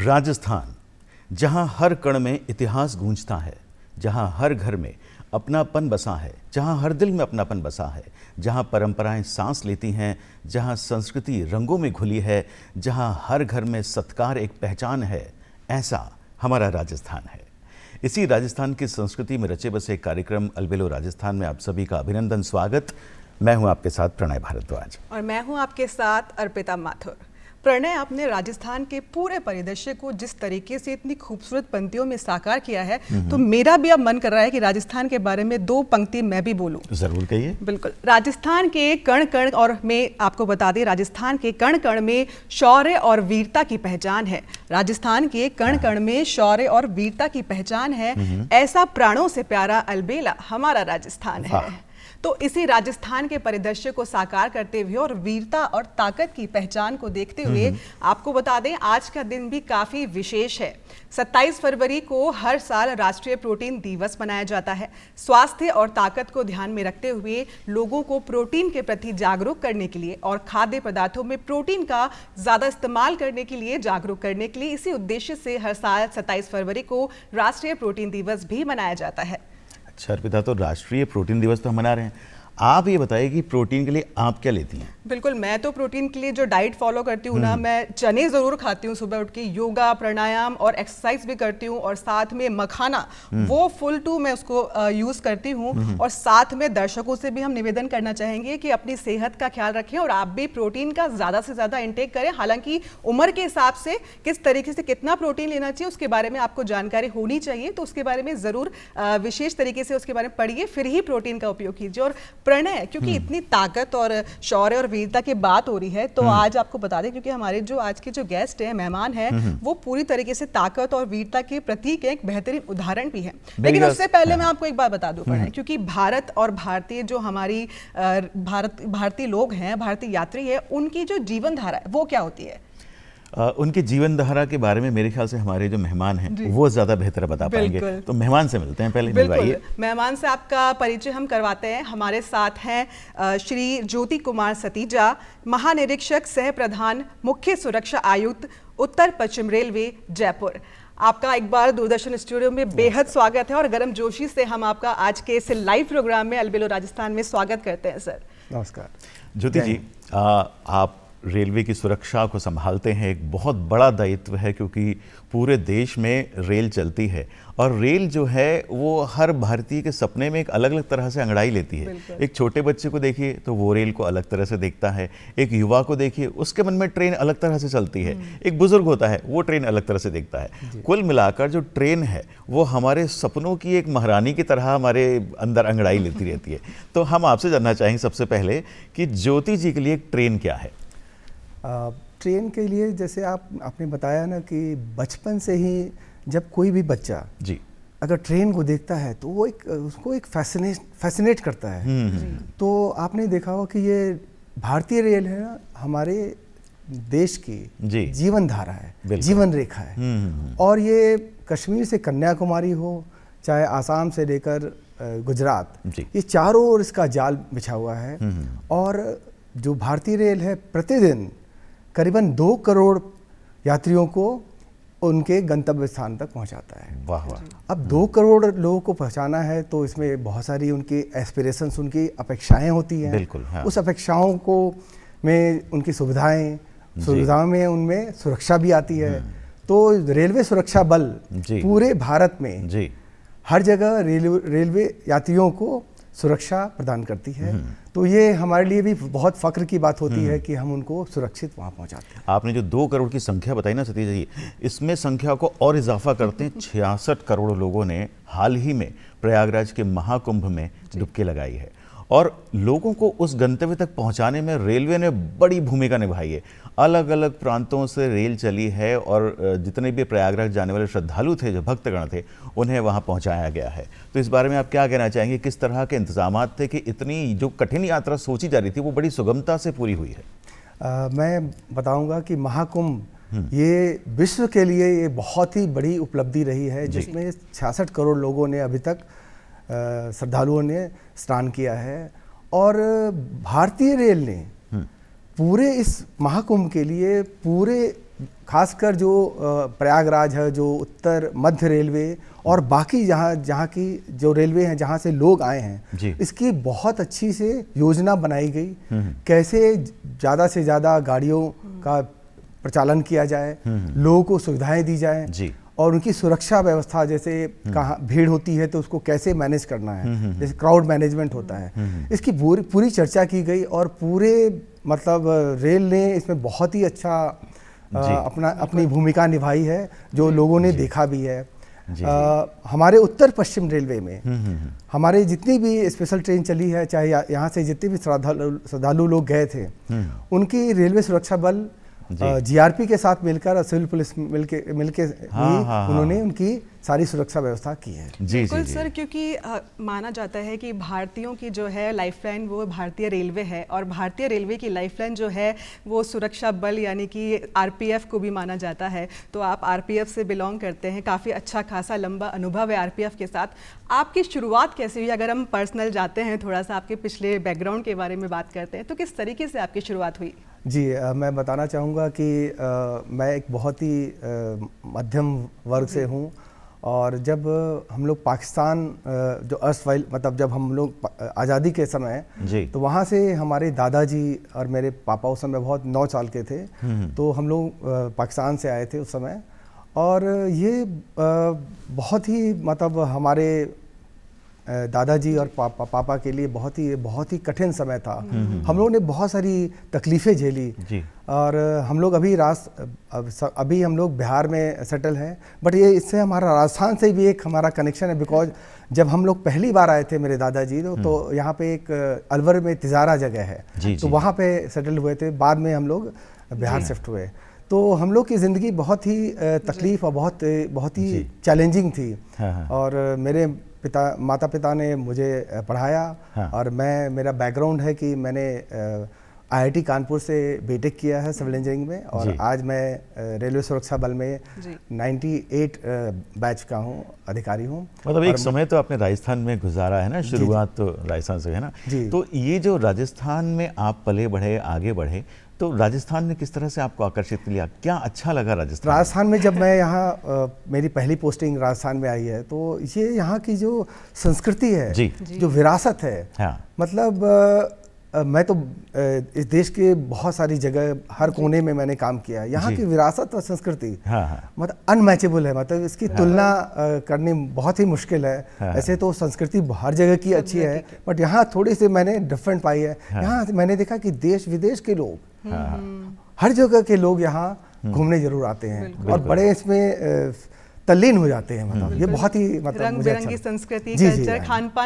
राजस्थान, जहां हर कण में इतिहास गूंजता है, जहां हर घर में अपनापन बसा है, जहां हर दिल में अपनापन बसा है, जहां परंपराएं सांस लेती हैं, जहां संस्कृति रंगों में घुली है, जहां हर घर में सत्कार एक पहचान है, ऐसा हमारा राजस्थान है। इसी राजस्थान की संस्कृति में रचे बसे कार्यक्रम अलबेलो राजस्थान में आप सभी का अभिनंदन, स्वागत। मैं हूं आपके साथ प्रणय भारद्वाज और मैं हूं आपके साथ अर्पिता माथुर। प्रणय, आपने राजस्थान के पूरे परिदृश्य को जिस तरीके से इतनी खूबसूरत पंक्तियों में साकार किया है, तो मेरा भी अब मन कर रहा है कि राजस्थान के बारे में दो पंक्ति मैं भी बोलूं। जरूर कहिए। बिल्कुल। राजस्थान के कण कण, और मैं आपको बता दें, राजस्थान के कण कण में शौर्य और वीरता की पहचान है। राजस्थान के कण कण में शौर्य और वीरता की पहचान है। ऐसा प्राणों से प्यारा अलबेला हमारा राजस्थान है। तो इसी राजस्थान के परिदृश्य को साकार करते हुए और वीरता और ताकत की पहचान को देखते हुए आपको बता दें, आज का दिन भी काफी विशेष है। 27 फरवरी को हर साल राष्ट्रीय प्रोटीन दिवस मनाया जाता है। स्वास्थ्य और ताकत को ध्यान में रखते हुए लोगों को प्रोटीन के प्रति जागरूक करने के लिए और खाद्य पदार्थों में प्रोटीन का ज्यादा इस्तेमाल करने के लिए जागरूक करने के लिए इसी उद्देश्य से हर साल 27 फरवरी को राष्ट्रीय प्रोटीन दिवस भी मनाया जाता है। अच्छा अर्पिता, तो राष्ट्रीय प्रोटीन दिवस तो हम मना रहे हैं, आप ये बताइए कि प्रोटीन के लिए आप क्या लेती हैं? बिल्कुल, मैं तो प्रोटीन के लिए जो डाइट फॉलो करती हूँ ना, मैं चने ज़रूर खाती हूँ सुबह उठ के, योगा प्राणायाम और एक्सरसाइज भी करती हूँ, और साथ में मखाना वो फुल टू मैं उसको यूज़ करती हूँ। और साथ में दर्शकों से भी हम निवेदन करना चाहेंगे कि अपनी सेहत का ख्याल रखें और आप भी प्रोटीन का ज़्यादा से ज़्यादा इंटेक करें। हालांकि उम्र के हिसाब से किस तरीके से कितना प्रोटीन लेना चाहिए उसके बारे में आपको जानकारी होनी चाहिए, तो उसके बारे में ज़रूर विशेष तरीके से उसके बारे में पढ़िए, फिर ही प्रोटीन का उपयोग कीजिए। और प्रणय, क्योंकि इतनी ताकत और शौर्य और वीरता की बात हो रही है, तो आज आपको बता दें, क्योंकि हमारे जो आज के जो गेस्ट हैं, मेहमान हैं, वो पूरी तरीके से ताकत और वीरता के प्रतीक एक बेहतरीन उदाहरण भी है। लेकिन उससे पहले मैं आपको एक बात बता दूं प्रणय, क्योंकि भारत और भारतीय जो हमारी भारतीय लोग हैं, भारतीय यात्री है, उनकी जो जीवन धारा है वो क्या होती है? उनकी जीवन धारा के बारे में मेरे ख्याल से हमारे जो मेहमान हैं वो ज्यादा बेहतर बता पाएंगे। तो मेहमान से मिलते हैं, पहले मिलवाइए। मेहमान से आपका परिचय हम करवाते हैं। हमारे साथ हैं श्री ज्योति कुमार सतीजा, महानिरीक्षक सह प्रधान मुख्य सुरक्षा आयुक्त उत्तर पश्चिम रेलवे जयपुर। आपका एक बार दूरदर्शन स्टूडियो में बेहद स्वागत है और गर्म जोशी से हम आपका आज के इस लाइव प्रोग्राम में अलबेलो राजस्थान में स्वागत करते हैं। सर नमस्कार। ज्योति जी, आप रेलवे की सुरक्षा को संभालते हैं, एक बहुत बड़ा दायित्व है, क्योंकि पूरे देश में रेल चलती है और रेल जो है वो हर भारतीय के सपने में एक अलग अलग तरह से अंगड़ाई लेती है। एक छोटे बच्चे को देखिए तो वो रेल को अलग तरह से देखता है, एक युवा को देखिए उसके मन में ट्रेन अलग तरह से चलती है, एक बुजुर्ग होता है वो ट्रेन अलग तरह से देखता है। कुल मिलाकर जो ट्रेन है वो हमारे सपनों की एक महारानी की तरह हमारे अंदर अंगड़ाई लेती रहती है। तो हम आपसे जानना चाहेंगे सबसे पहले कि ज्योति जी के लिए एक ट्रेन क्या है? ट्रेन के लिए, जैसे आपने बताया ना कि बचपन से ही जब कोई भी बच्चा जी अगर ट्रेन को देखता है तो वो उसको एक फैसिनेट करता है। तो आपने देखा हो कि ये भारतीय रेल है ना, हमारे देश की जीवन धारा है, जीवन रेखा है। और ये कश्मीर से कन्याकुमारी हो, चाहे आसाम से लेकर गुजरात, ये चारों ओर इसका जाल बिछा हुआ है। और जो भारतीय रेल है प्रतिदिन करीबन 2 करोड़ यात्रियों को उनके गंतव्य स्थान तक पहुंचाता है। वाह वाह। अब 2 करोड़ लोगों को पहुंचाना है तो इसमें बहुत सारी उनकी एस्पिरेशंस, उनकी अपेक्षाएं होती हैं। बिल्कुल, हाँ। उस अपेक्षाओं को में उनकी सुविधाओं में उनमें सुरक्षा भी आती है। तो रेलवे सुरक्षा बल पूरे भारत में हर जगह रेलवे यात्रियों को सुरक्षा प्रदान करती है। तो ये हमारे लिए भी बहुत फख्र की बात होती है कि हम उनको सुरक्षित वहाँ पहुँचाते हैं। आपने जो 2 करोड़ की संख्या बताई ना सतीश जी, इसमें संख्या को और इजाफा करते हैं। 66 करोड़ लोगों ने हाल ही में प्रयागराज के महाकुंभ में डुबकी लगाई है और लोगों को उस गंतव्य तक पहुंचाने में रेलवे ने बड़ी भूमिका निभाई है। अलग अलग प्रांतों से रेल चली है और जितने भी प्रयागराज जाने वाले श्रद्धालु थे, जो भक्तगण थे, उन्हें वहां पहुंचाया गया है। तो इस बारे में आप क्या कहना चाहेंगे? किस तरह के इंतजाम थे कि इतनी जो कठिन यात्रा सोची जा रही थी वो बड़ी सुगमता से पूरी हुई है? मैं बताऊंगा कि महाकुंभ ये विश्व के लिए ये बहुत ही बड़ी उपलब्धि रही है, जिसमें 66 करोड़ लोगों ने अभी तक श्रद्धालुओं ने स्नान किया है। और भारतीय रेल ने पूरे इस महाकुंभ के लिए पूरे खासकर जो प्रयागराज है, जो उत्तर मध्य रेलवे और बाकी जहाँ की जो रेलवे हैं जहाँ से लोग आए हैं, इसकी बहुत अच्छी से योजना बनाई गई, कैसे ज़्यादा से ज़्यादा गाड़ियों का प्रचालन किया जाए, लोगों को सुविधाएं दी जाए और उनकी सुरक्षा व्यवस्था, जैसे कहाँ भीड़ होती है तो उसको कैसे मैनेज करना है, जैसे क्राउड मैनेजमेंट होता है, इसकी पूरी चर्चा की गई और पूरे मतलब रेल ने इसमें बहुत ही अच्छा अपनी भूमिका निभाई है, जो लोगों ने देखा भी है। हमारे उत्तर पश्चिम रेलवे में हमारे जितनी भी स्पेशल ट्रेन चली है, चाहे यहाँ से जितने भी श्रद्धालु लोग गए थे, उनकी रेलवे सुरक्षा बल जीआरपी के साथ मिलकर और सिविल पुलिस मिलके उन्होंने उनकी सारी सुरक्षा व्यवस्था की है। बिल्कुल सर, क्योंकि माना जाता है कि भारतीयों की जो है लाइफलाइन वो भारतीय रेलवे है और भारतीय रेलवे की लाइफलाइन जो है वो सुरक्षा बल यानी कि आरपीएफ को भी माना जाता है। तो आप आरपीएफ से बिलोंग करते हैं, काफ़ी अच्छा खासा लंबा अनुभव है आरपीएफ के साथ। आपकी शुरुआत कैसे हुई? अगर हम पर्सनल जाते हैं, थोड़ा सा आपके पिछले बैकग्राउंड के बारे में बात करते हैं, तो किस तरीके से आपकी शुरुआत हुई? जी, मैं बताना चाहूँगा कि मैं एक बहुत ही मध्यम वर्ग से हूँ और जब हम लोग पाकिस्तान जो अर्सवाइल मतलब जब हम लोग आज़ादी के समय, तो वहाँ से हमारे दादाजी और मेरे पापा उस समय बहुत 9 साल के थे, तो हम लोग पाकिस्तान से आए थे उस समय और ये बहुत ही मतलब हमारे दादाजी और पापा के लिए बहुत ही कठिन समय था। हम लोगों ने बहुत सारी तकलीफ़ें झेली और हम लोग अभी हम लोग बिहार में सेटल हैं, बट ये इससे हमारा राजस्थान से भी एक हमारा कनेक्शन है, बिकॉज जब हम लोग पहली बार आए थे मेरे दादाजी तो यहाँ पे एक अलवर में तिजारा जगह है, तो वहाँ पे सेटल हुए थे। बाद में हम लोग बिहार शिफ्ट हुए, तो हम लोग की ज़िंदगी बहुत ही तकलीफ़ और बहुत ही चैलेंजिंग थी। और मेरे माता पिता ने मुझे पढ़ाया और मेरा बैकग्राउंड है कि मैंने आईआईटी कानपुर से बीटेक किया है सिविल इंजीनियरिंग में और आज मैं रेलवे सुरक्षा बल में 98 बैच का हूँ, अधिकारी हूँ। मतलब एक समय तो आपने राजस्थान में गुजारा है ना, शुरुआत तो राजस्थान से है ना, तो ये जो राजस्थान में आप पले बढ़े, आगे बढ़े, तो राजस्थान ने किस तरह से आपको आकर्षित किया? क्या अच्छा लगा राजस्थान में? जब मैं यहाँ मेरी पहली पोस्टिंग राजस्थान में आई है, तो ये यहाँ की जो संस्कृति है, जो विरासत है, मतलब मैं तो इस देश के बहुत सारी जगह हर कोने में मैंने काम किया है। यहाँ की विरासत और संस्कृति मतलब अनमैचेबल है, मतलब इसकी तुलना करनी बहुत ही मुश्किल है। ऐसे तो संस्कृति हर जगह की अच्छी है, बट यहाँ थोड़ी सी मैंने डिफरेंट पाई है। यहाँ मैंने देखा कि देश विदेश के लोग, हर जगह के लोग यहाँ घूमने जरूर आते हैं और बड़े इसमें तल्लीन हो जाते हैं। मतलब ये बहुत ही मतलब रंग बिरंगी संस्कृति, कल्चर,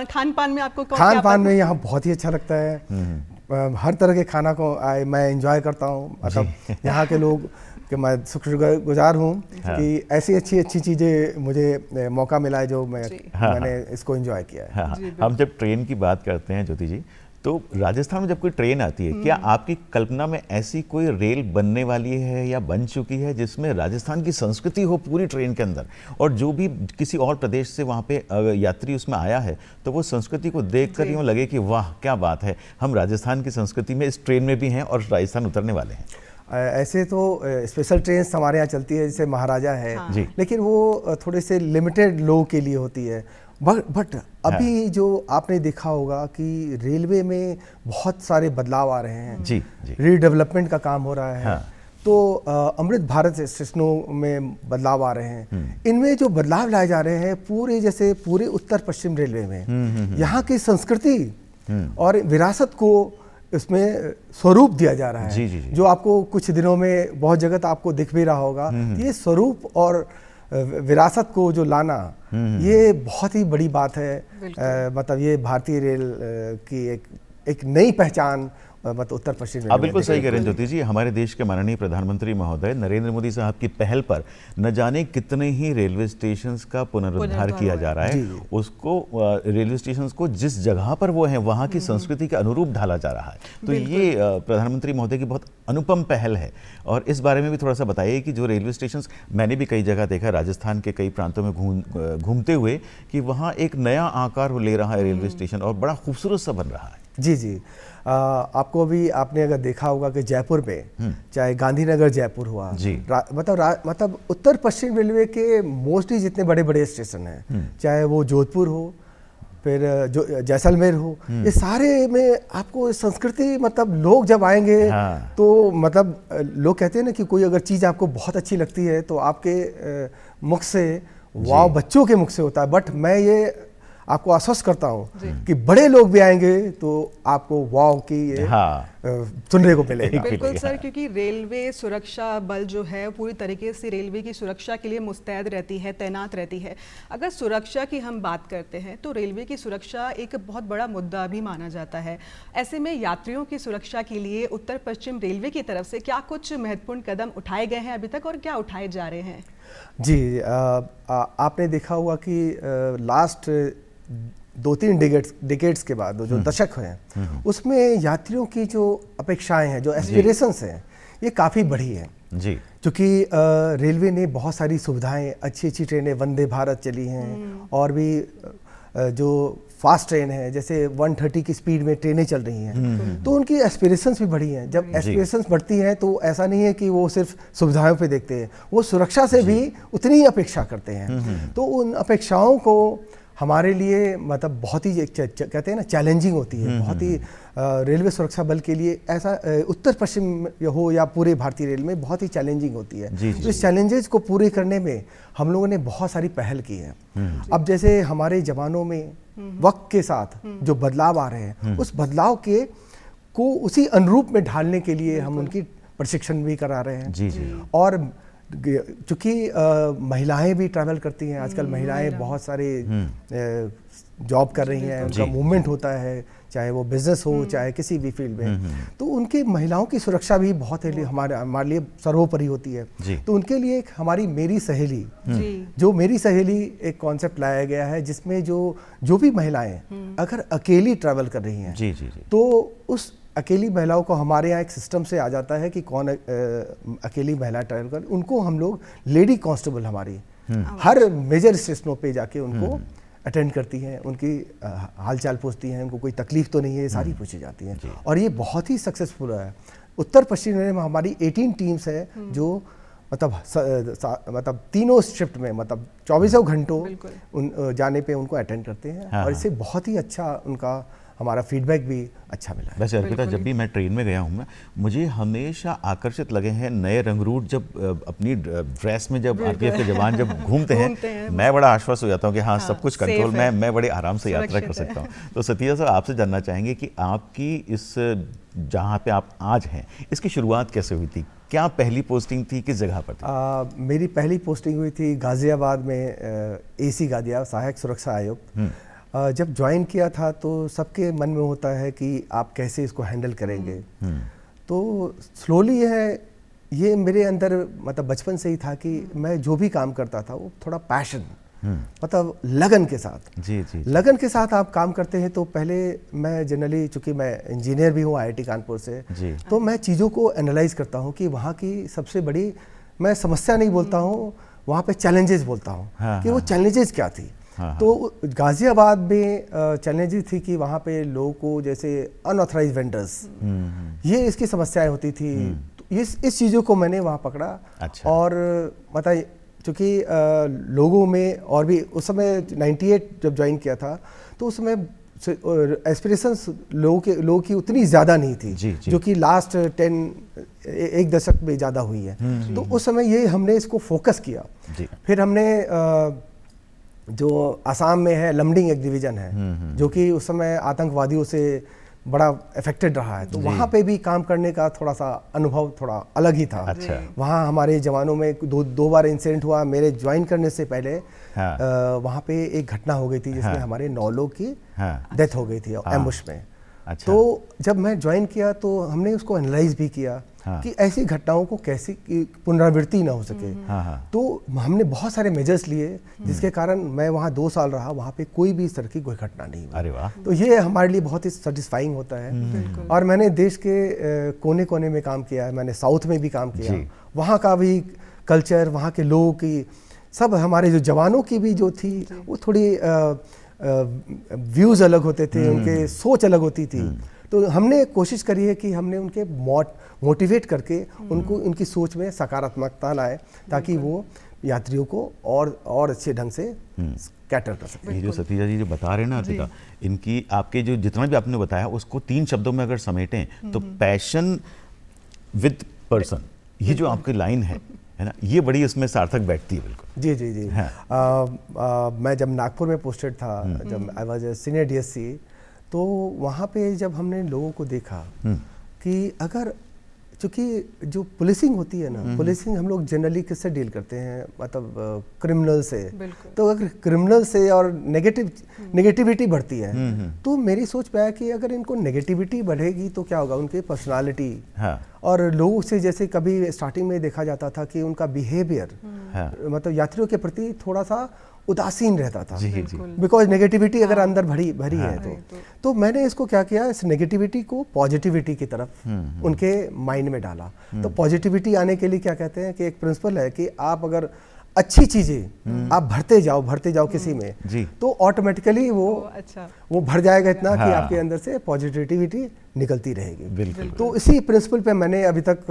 खान-पान में आपको खान-पान में यहाँ बहुत ही अच्छा लगता है। हर तरह के खाना को मैं एंजॉय करता हूँ। मतलब यहाँ के लोग कि मैं शुक्रगुजार हूँ कि ऐसी अच्छी चीज़ें मुझे मौका मिला है जो मैंने इसको एंजॉय किया है। हम जब ट्रेन की बात करते हैं ज्योति जी, तो राजस्थान में जब कोई ट्रेन आती है, क्या आपकी कल्पना में ऐसी कोई रेल बनने वाली है या बन चुकी है जिसमें राजस्थान की संस्कृति हो पूरी ट्रेन के अंदर, और जो भी किसी और प्रदेश से वहाँ पे यात्री उसमें आया है तो वो संस्कृति को देखकर यूँ लगे कि वाह क्या बात है, हम राजस्थान की संस्कृति में इस ट्रेन में भी हैं और राजस्थान उतरने वाले हैं? ऐसे तो स्पेशल ट्रेन हमारे यहाँ चलती है, जैसे महाराजा है, लेकिन वो थोड़े से लिमिटेड लोगों के लिए होती है। बट अभी जो आपने देखा होगा कि रेलवे में बहुत सारे बदलाव आ रहे हैं, रीडेवलपमेंट का काम हो रहा है, तो अमृत भारत स्टेशनों में बदलाव आ रहे हैं। इनमें जो बदलाव लाए जा रहे हैं पूरे उत्तर पश्चिम रेलवे में यहाँ की संस्कृति और विरासत को इसमें स्वरूप दिया जा रहा है, जो आपको कुछ दिनों में बहुत जगह आपको दिख भी रहा होगा। ये स्वरूप और विरासत को जो लाना, ये बहुत ही बड़ी बात है। मतलब ये भारतीय रेल की एक नई पहचान मतलब उत्तर पश्चिम। आप बिल्कुल सही कह रहे हैं ज्योति जी। हमारे देश के माननीय प्रधानमंत्री महोदय नरेंद्र मोदी साहब की पहल पर न जाने कितने ही रेलवे स्टेशंस का पुनरुद्धार किया जा रहा है। उसको रेलवे स्टेशंस को जिस जगह पर वो हैं वहाँ की संस्कृति के अनुरूप ढाला जा रहा है। तो ये प्रधानमंत्री महोदय की बहुत अनुपम पहल है। और इस बारे में भी थोड़ा सा बताइए कि जो रेलवे स्टेशंस, मैंने भी कई जगह देखा राजस्थान के कई प्रांतों में घूमते हुए कि वहाँ एक नया आकार ले रहा है रेलवे स्टेशन और बड़ा खूबसूरत सा बन रहा है। जी जी, आपको भी आपने अगर देखा होगा कि जयपुर में चाहे गांधीनगर जयपुर हुआ, मतलब उत्तर पश्चिम रेलवे के मोस्टली जितने बड़े बड़े स्टेशन हैं, चाहे वो जोधपुर हो, फिर जो जैसलमेर हो, ये सारे में आपको संस्कृति, मतलब लोग जब आएंगे तो मतलब लोग कहते हैं ना कि कोई अगर चीज़ आपको बहुत अच्छी लगती है तो आपके मुख से वाव बच्चों के मुख से होता है, बट मैं ये आपको आश्वस्त करता हूँ कि बड़े लोग भी आएंगे तो आपको वाव की ये सुनने को मिलेगा। बिल्कुल सर, क्योंकि रेलवे सुरक्षा बल जो है पूरी तरीके से रेलवे की सुरक्षा के लिए मुस्तैद रहती है, तैनात रहती है। अगर सुरक्षा की हम बात करते हैं तो रेलवे की सुरक्षा एक बहुत बड़ा मुद्दा भी माना जाता है। ऐसे में यात्रियों की सुरक्षा के लिए उत्तर पश्चिम रेलवे की तरफ से क्या कुछ महत्वपूर्ण कदम उठाए गए हैं अभी तक और क्या उठाए जा रहे हैं? जी, आपने देखा होगा कि लास्ट 2-3 डिकेड्स के बाद जो दशक हैं उसमें यात्रियों की जो अपेक्षाएं हैं, जो एस्पिरेशंस हैं, ये काफ़ी बढ़ी हैं जी, क्योंकि रेलवे ने बहुत सारी सुविधाएं, अच्छी अच्छी ट्रेनें, वंदे भारत चली हैं और भी जो फास्ट ट्रेन है जैसे 130 की स्पीड में ट्रेनें चल रही हैं, तो उनकी एस्पिरेशंस भी बढ़ी हैं। जब एस्पिरेशंस बढ़ती हैं तो ऐसा नहीं है कि वो सिर्फ सुविधाओं पे देखते हैं, वो सुरक्षा से भी उतनी ही अपेक्षा करते हैं। तो उन अपेक्षाओं को हमारे लिए मतलब बहुत ही कहते हैं ना चैलेंजिंग होती है, बहुत ही रेलवे सुरक्षा बल के लिए ऐसा उत्तर पश्चिम हो या पूरे भारतीय रेल में बहुत ही चैलेंजिंग होती है। तो इस चैलेंजेस को पूरे करने में हम लोगों ने बहुत सारी पहल की है। अब जैसे हमारे जवानों में वक्त के साथ जो बदलाव आ रहे हैं, उस बदलाव के को उसी अनुरूप में ढालने के लिए हम उनकी प्रशिक्षण भी करा रहे हैं। और चूँकि महिलाएं भी ट्रैवल करती हैं, आजकल महिलाएं बहुत सारे जॉब कर रही हैं, उनका मूवमेंट होता है, चाहे वो बिजनेस हो चाहे किसी भी फील्ड में, तो उनकी महिलाओं की सुरक्षा भी बहुत हमारे लिए सर्वोपरि होती है। तो उनके लिए एक हमारी मेरी सहेली, जो मेरी सहेली एक कॉन्सेप्ट लाया गया है, जिसमें जो भी महिलाएं अगर अकेली ट्रैवल कर रही हैं तो उस अकेली महिलाओं को हमारे यहाँ एक सिस्टम से आ जाता है कि कौन अकेली महिला ट्रैवल कर, उनको हम लोग लेडी कांस्टेबल हमारी हर मेजर स्टेशनों पे जाके उनको अटेंड करती हैं, उनकी हालचाल पूछती हैं, उनको कोई तकलीफ तो नहीं है, ये सारी पूछी जाती हैं। और ये बहुत ही सक्सेसफुल है। उत्तर पश्चिम में हमारी 18 टीम्स है जो मतलब तीनों शिफ्ट में मतलब 24 घंटों जाने पे उनको अटेंड करते हैं। और इससे बहुत ही अच्छा उनका हमारा फीडबैक भी अच्छा मिला है। वैसे अर्पिता, जब भी मैं ट्रेन में गया हूँ, मुझे हमेशा आकर्षित लगे हैं नए रंगरूट। जब अपनी ड्रेस में जब आरपीएफ के जवान जब घूमते हैं, मैं बड़ा आश्वस्त हो जाता हूँ कि हाँ सब कुछ कंट्रोल में, मैं बड़े आराम से यात्रा कर सकता हूँ। तो सतीश साहब, आपसे जानना चाहेंगे कि आपकी इस जहाँ पे आप आज हैं, इसकी शुरुआत कैसे हुई थी? क्या पहली पोस्टिंग थी, किस जगह पर थी? मेरी पहली पोस्टिंग हुई थी गाजियाबाद में, एसी गाजिया, सहायक सुरक्षा आयुक्त। जब ज्वाइन किया था तो सबके मन में होता है कि आप कैसे इसको हैंडल करेंगे। तो स्लोली ये मेरे अंदर मतलब बचपन से ही था कि मैं जो भी काम करता था वो थोड़ा पैशन, मतलब लगन के साथ लगन के साथ आप काम करते हैं। तो पहले मैं जनरली, चूंकि मैं इंजीनियर भी हूँ IIT कानपुर से, तो मैं चीज़ों को एनालाइज करता हूँ कि वहाँ की सबसे बड़ी, मैं समस्या नहीं बोलता हूँ, वहाँ पे चैलेंजेस बोलता हूँ कि वो चैलेंजेस क्या थी। तो गाजियाबाद में चैलेंजेस थी कि वहाँ पे लोगों को जैसे अनऑथराइज्ड वेंडर्स, ये इसकी समस्याएं होती थी। तो इस चीज़ों को मैंने वहाँ पकड़ा। और मतलब चूँकि लोगों में और भी उस समय 98 जब ज्वाइन किया था तो उस समय एस्पिरेशंस लोगों की उतनी ज़्यादा नहीं थी, जो कि लास्ट 1 दशक में ज़्यादा हुई है। तो उस समय ये हमने इसको फोकस किया। फिर हमने जो आसाम में है लमडिंग एक डिवीज़न है, जो कि उस समय आतंकवादियों से बड़ा अफेक्टेड रहा है, तो वहाँ पे भी काम करने का थोड़ा सा अनुभव थोड़ा अलग ही था। वहाँ हमारे जवानों में दो बार इंसिडेंट हुआ। मेरे ज्वाइन करने से पहले वहाँ पे एक घटना हो गई थी जिसमें हमारे 9 लोग की डेथ हो गई थी एम्बुश में। तो जब मैं ज्वाइन किया तो हमने उसको एनालाइज भी किया कि ऐसी घटनाओं को कैसे पुनरावृत्ति ना हो सके। तो हमने बहुत सारे मेजर्स लिए, जिसके कारण मैं वहाँ 2 साल रहा, वहाँ पे कोई भी इस तरह की कोई घटना नहीं हुई। अरे वाह! तो ये हमारे लिए बहुत ही सेटिस्फाइंग होता है। और मैंने देश के कोने कोने में काम किया है, मैंने साउथ में भी काम किया, वहाँ का भी कल्चर, वहाँ के लोगों की, सब हमारे जो जवानों की भी जो थी वो थोड़ी व्यूज़ अलग होते थे, उनके सोच अलग होती थी। तो हमने कोशिश करी है कि हमने उनके मोटिवेट करके उनको उनकी सोच में सकारात्मकता लाए, ताकि वो यात्रियों को और अच्छे ढंग से कैटर कर सके। ये जो सतीजा जी जो बता रहे हैं ना अर्पिता, इनकी आपके जो जितना भी आपने बताया उसको 3 शब्दों में अगर समेटें तो पैशन विद पर्सन, ये जो आपकी लाइन है ना, ये बड़ी इसमें सार्थक बैठती है। बिल्कुल जी जी जी। हाँ। मैं जब नागपुर में पोस्टेड था, जब आई वाज सीनियर डीएससी, तो वहाँ पे जब हमने लोगों को देखा कि अगर, चूँकि जो पुलिसिंग होती है ना, पुलिसिंग हम लोग जनरली किससे डील करते हैं, मतलब क्रिमिनल से। तो अगर क्रिमिनल से और नेगेटिविटी बढ़ती है, तो मेरी सोच पे आया कि अगर इनको नेगेटिविटी बढ़ेगी तो क्या होगा, उनकी पर्सनालिटी। हाँ। और लोगों से जैसे कभी स्टार्टिंग में देखा जाता था कि उनका बिहेवियर, हाँ, मतलब यात्रियों के प्रति थोड़ा सा उदासीन रहता था, बिकॉज नेगेटिविटी अगर अंदर भरी है तो मैंने इसको क्या किया, इस नेगेटिविटी को पॉजिटिविटी की तरफ उनके माइंड में डाला। तो पॉजिटिविटी आने के लिए क्या कहते हैं कि एक प्रिंसिपल है कि आप अगर अच्छी चीजें आप भरते जाओ किसी में, तो ऑटोमेटिकली वो भर जाएगा इतना कि आपके अंदर से पॉजिटिविटी निकलती रहेगी। तो इसी प्रिंसिपल पे मैंने अभी तक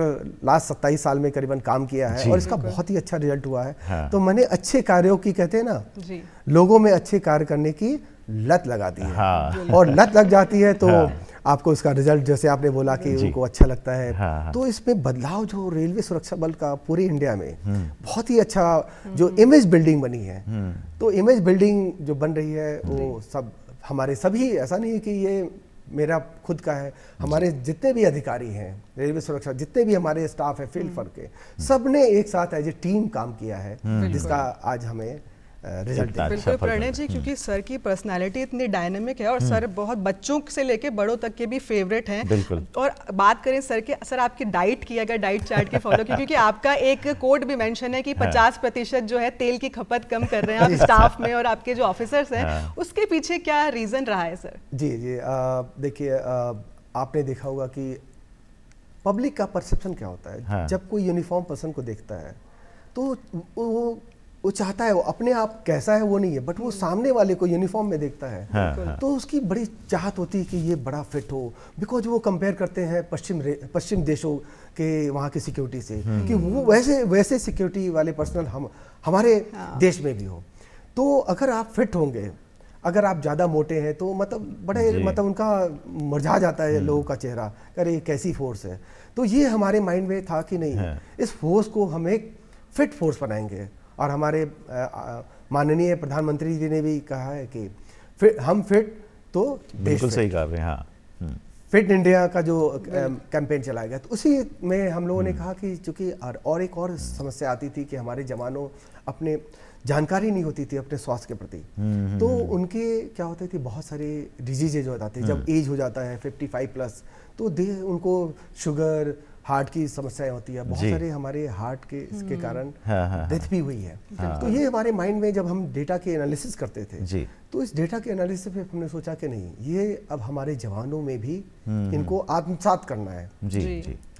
लास्ट 27 साल में करीबन काम किया है और इसका बहुत ही अच्छा रिजल्ट हुआ है। तो मैंने अच्छे कार्यों की, कहते हैं ना, लोगों में अच्छे कार्य करने की लत लगा दी है। और लत लग जाती है तो आपको इसका रिजल्ट, जैसे आपने बोला कि उनको अच्छा लगता है। तो इसमें बदलाव जो रेलवे सुरक्षा बल का पूरे इंडिया में बहुत ही अच्छा जो इमेज बिल्डिंग बनी है, तो इमेज बिल्डिंग जो बन रही है वो सब हमारे सभी, ऐसा नहीं है कि ये मेरा खुद का है, हमारे जितने भी अधिकारी हैं रेलवे सुरक्षा, जितने भी हमारे स्टाफ है फील्ड पर के, सब ने एक साथ एज ए टीम काम किया है, जिसका आज हमें रिजल्ट। बिल्कुल प्रणय जी, क्योंकि सर की पर्सनालिटी इतनी डायनेमिक है और सर बहुत बच्चों से लेके बड़ों तक के भी फेवरेट हैं। और बात करें सर आपकी डाइट की, अगर डाइट चार्ट की फॉलो की, क्योंकि आपका एक कोड भी मेंशन है कि 50% जो है तेल की खपत कम कर रहे हैं आप स्टाफ में, और आपके जो ऑफिसर्स हैं उसके पीछे क्या रीजन रहा है सर? जी जी, देखिए, आपने देखा होगा कि पब्लिक का परसेप्शन क्या होता है। जब कोई यूनिफॉर्म पर्सन को देखता है तो वो चाहता है, वो अपने आप कैसा है वो नहीं है, बट वो सामने वाले को यूनिफॉर्म में देखता है। तो उसकी बड़ी चाहत होती है कि ये बड़ा फिट हो, बिकॉज वो कंपेयर करते हैं पश्चिम देशों के वहाँ की सिक्योरिटी से, कि वो वैसे सिक्योरिटी वाले पर्सनल हमारे देश में भी हो। तो अगर आप फिट होंगे, अगर आप ज़्यादा मोटे हैं, तो मतलब उनका मुरझा जाता है लोगों का चेहरा, अरे ये कैसी फोर्स है। तो ये हमारे माइंड में था कि नहीं, इस फोर्स को हम एक फिट फोर्स बनाएंगे। और हमारे माननीय प्रधानमंत्री जी ने भी कहा है कि हम फिट तो बिल्कुल सही कहा है। हाँ, फिट इंडिया का जो कैंपेन चलाया गया, तो उसी में हम लोगों ने कहा कि चूंकि और एक और समस्या आती थी कि हमारे जवानों अपने जानकारी नहीं होती थी अपने स्वास्थ्य के प्रति। तो उनके क्या होते थे, बहुत सारे डिजीजेज हो जाते हैं जब एज हो जाता है 55+, तो उनको शुगर, हार्ट की समस्याएं होती है। बहुत सारे हमारे हार्ट के इसके कारण डेथ भी हुई है। तो ये हमारे माइंड में जब हम डेटा के एनालिसिस करते थे, तो इस डेटा के एनालिसिस पे हमने सोचा कि नहीं, ये अब हमारे जवानों में भी इनको आत्मसात करना है।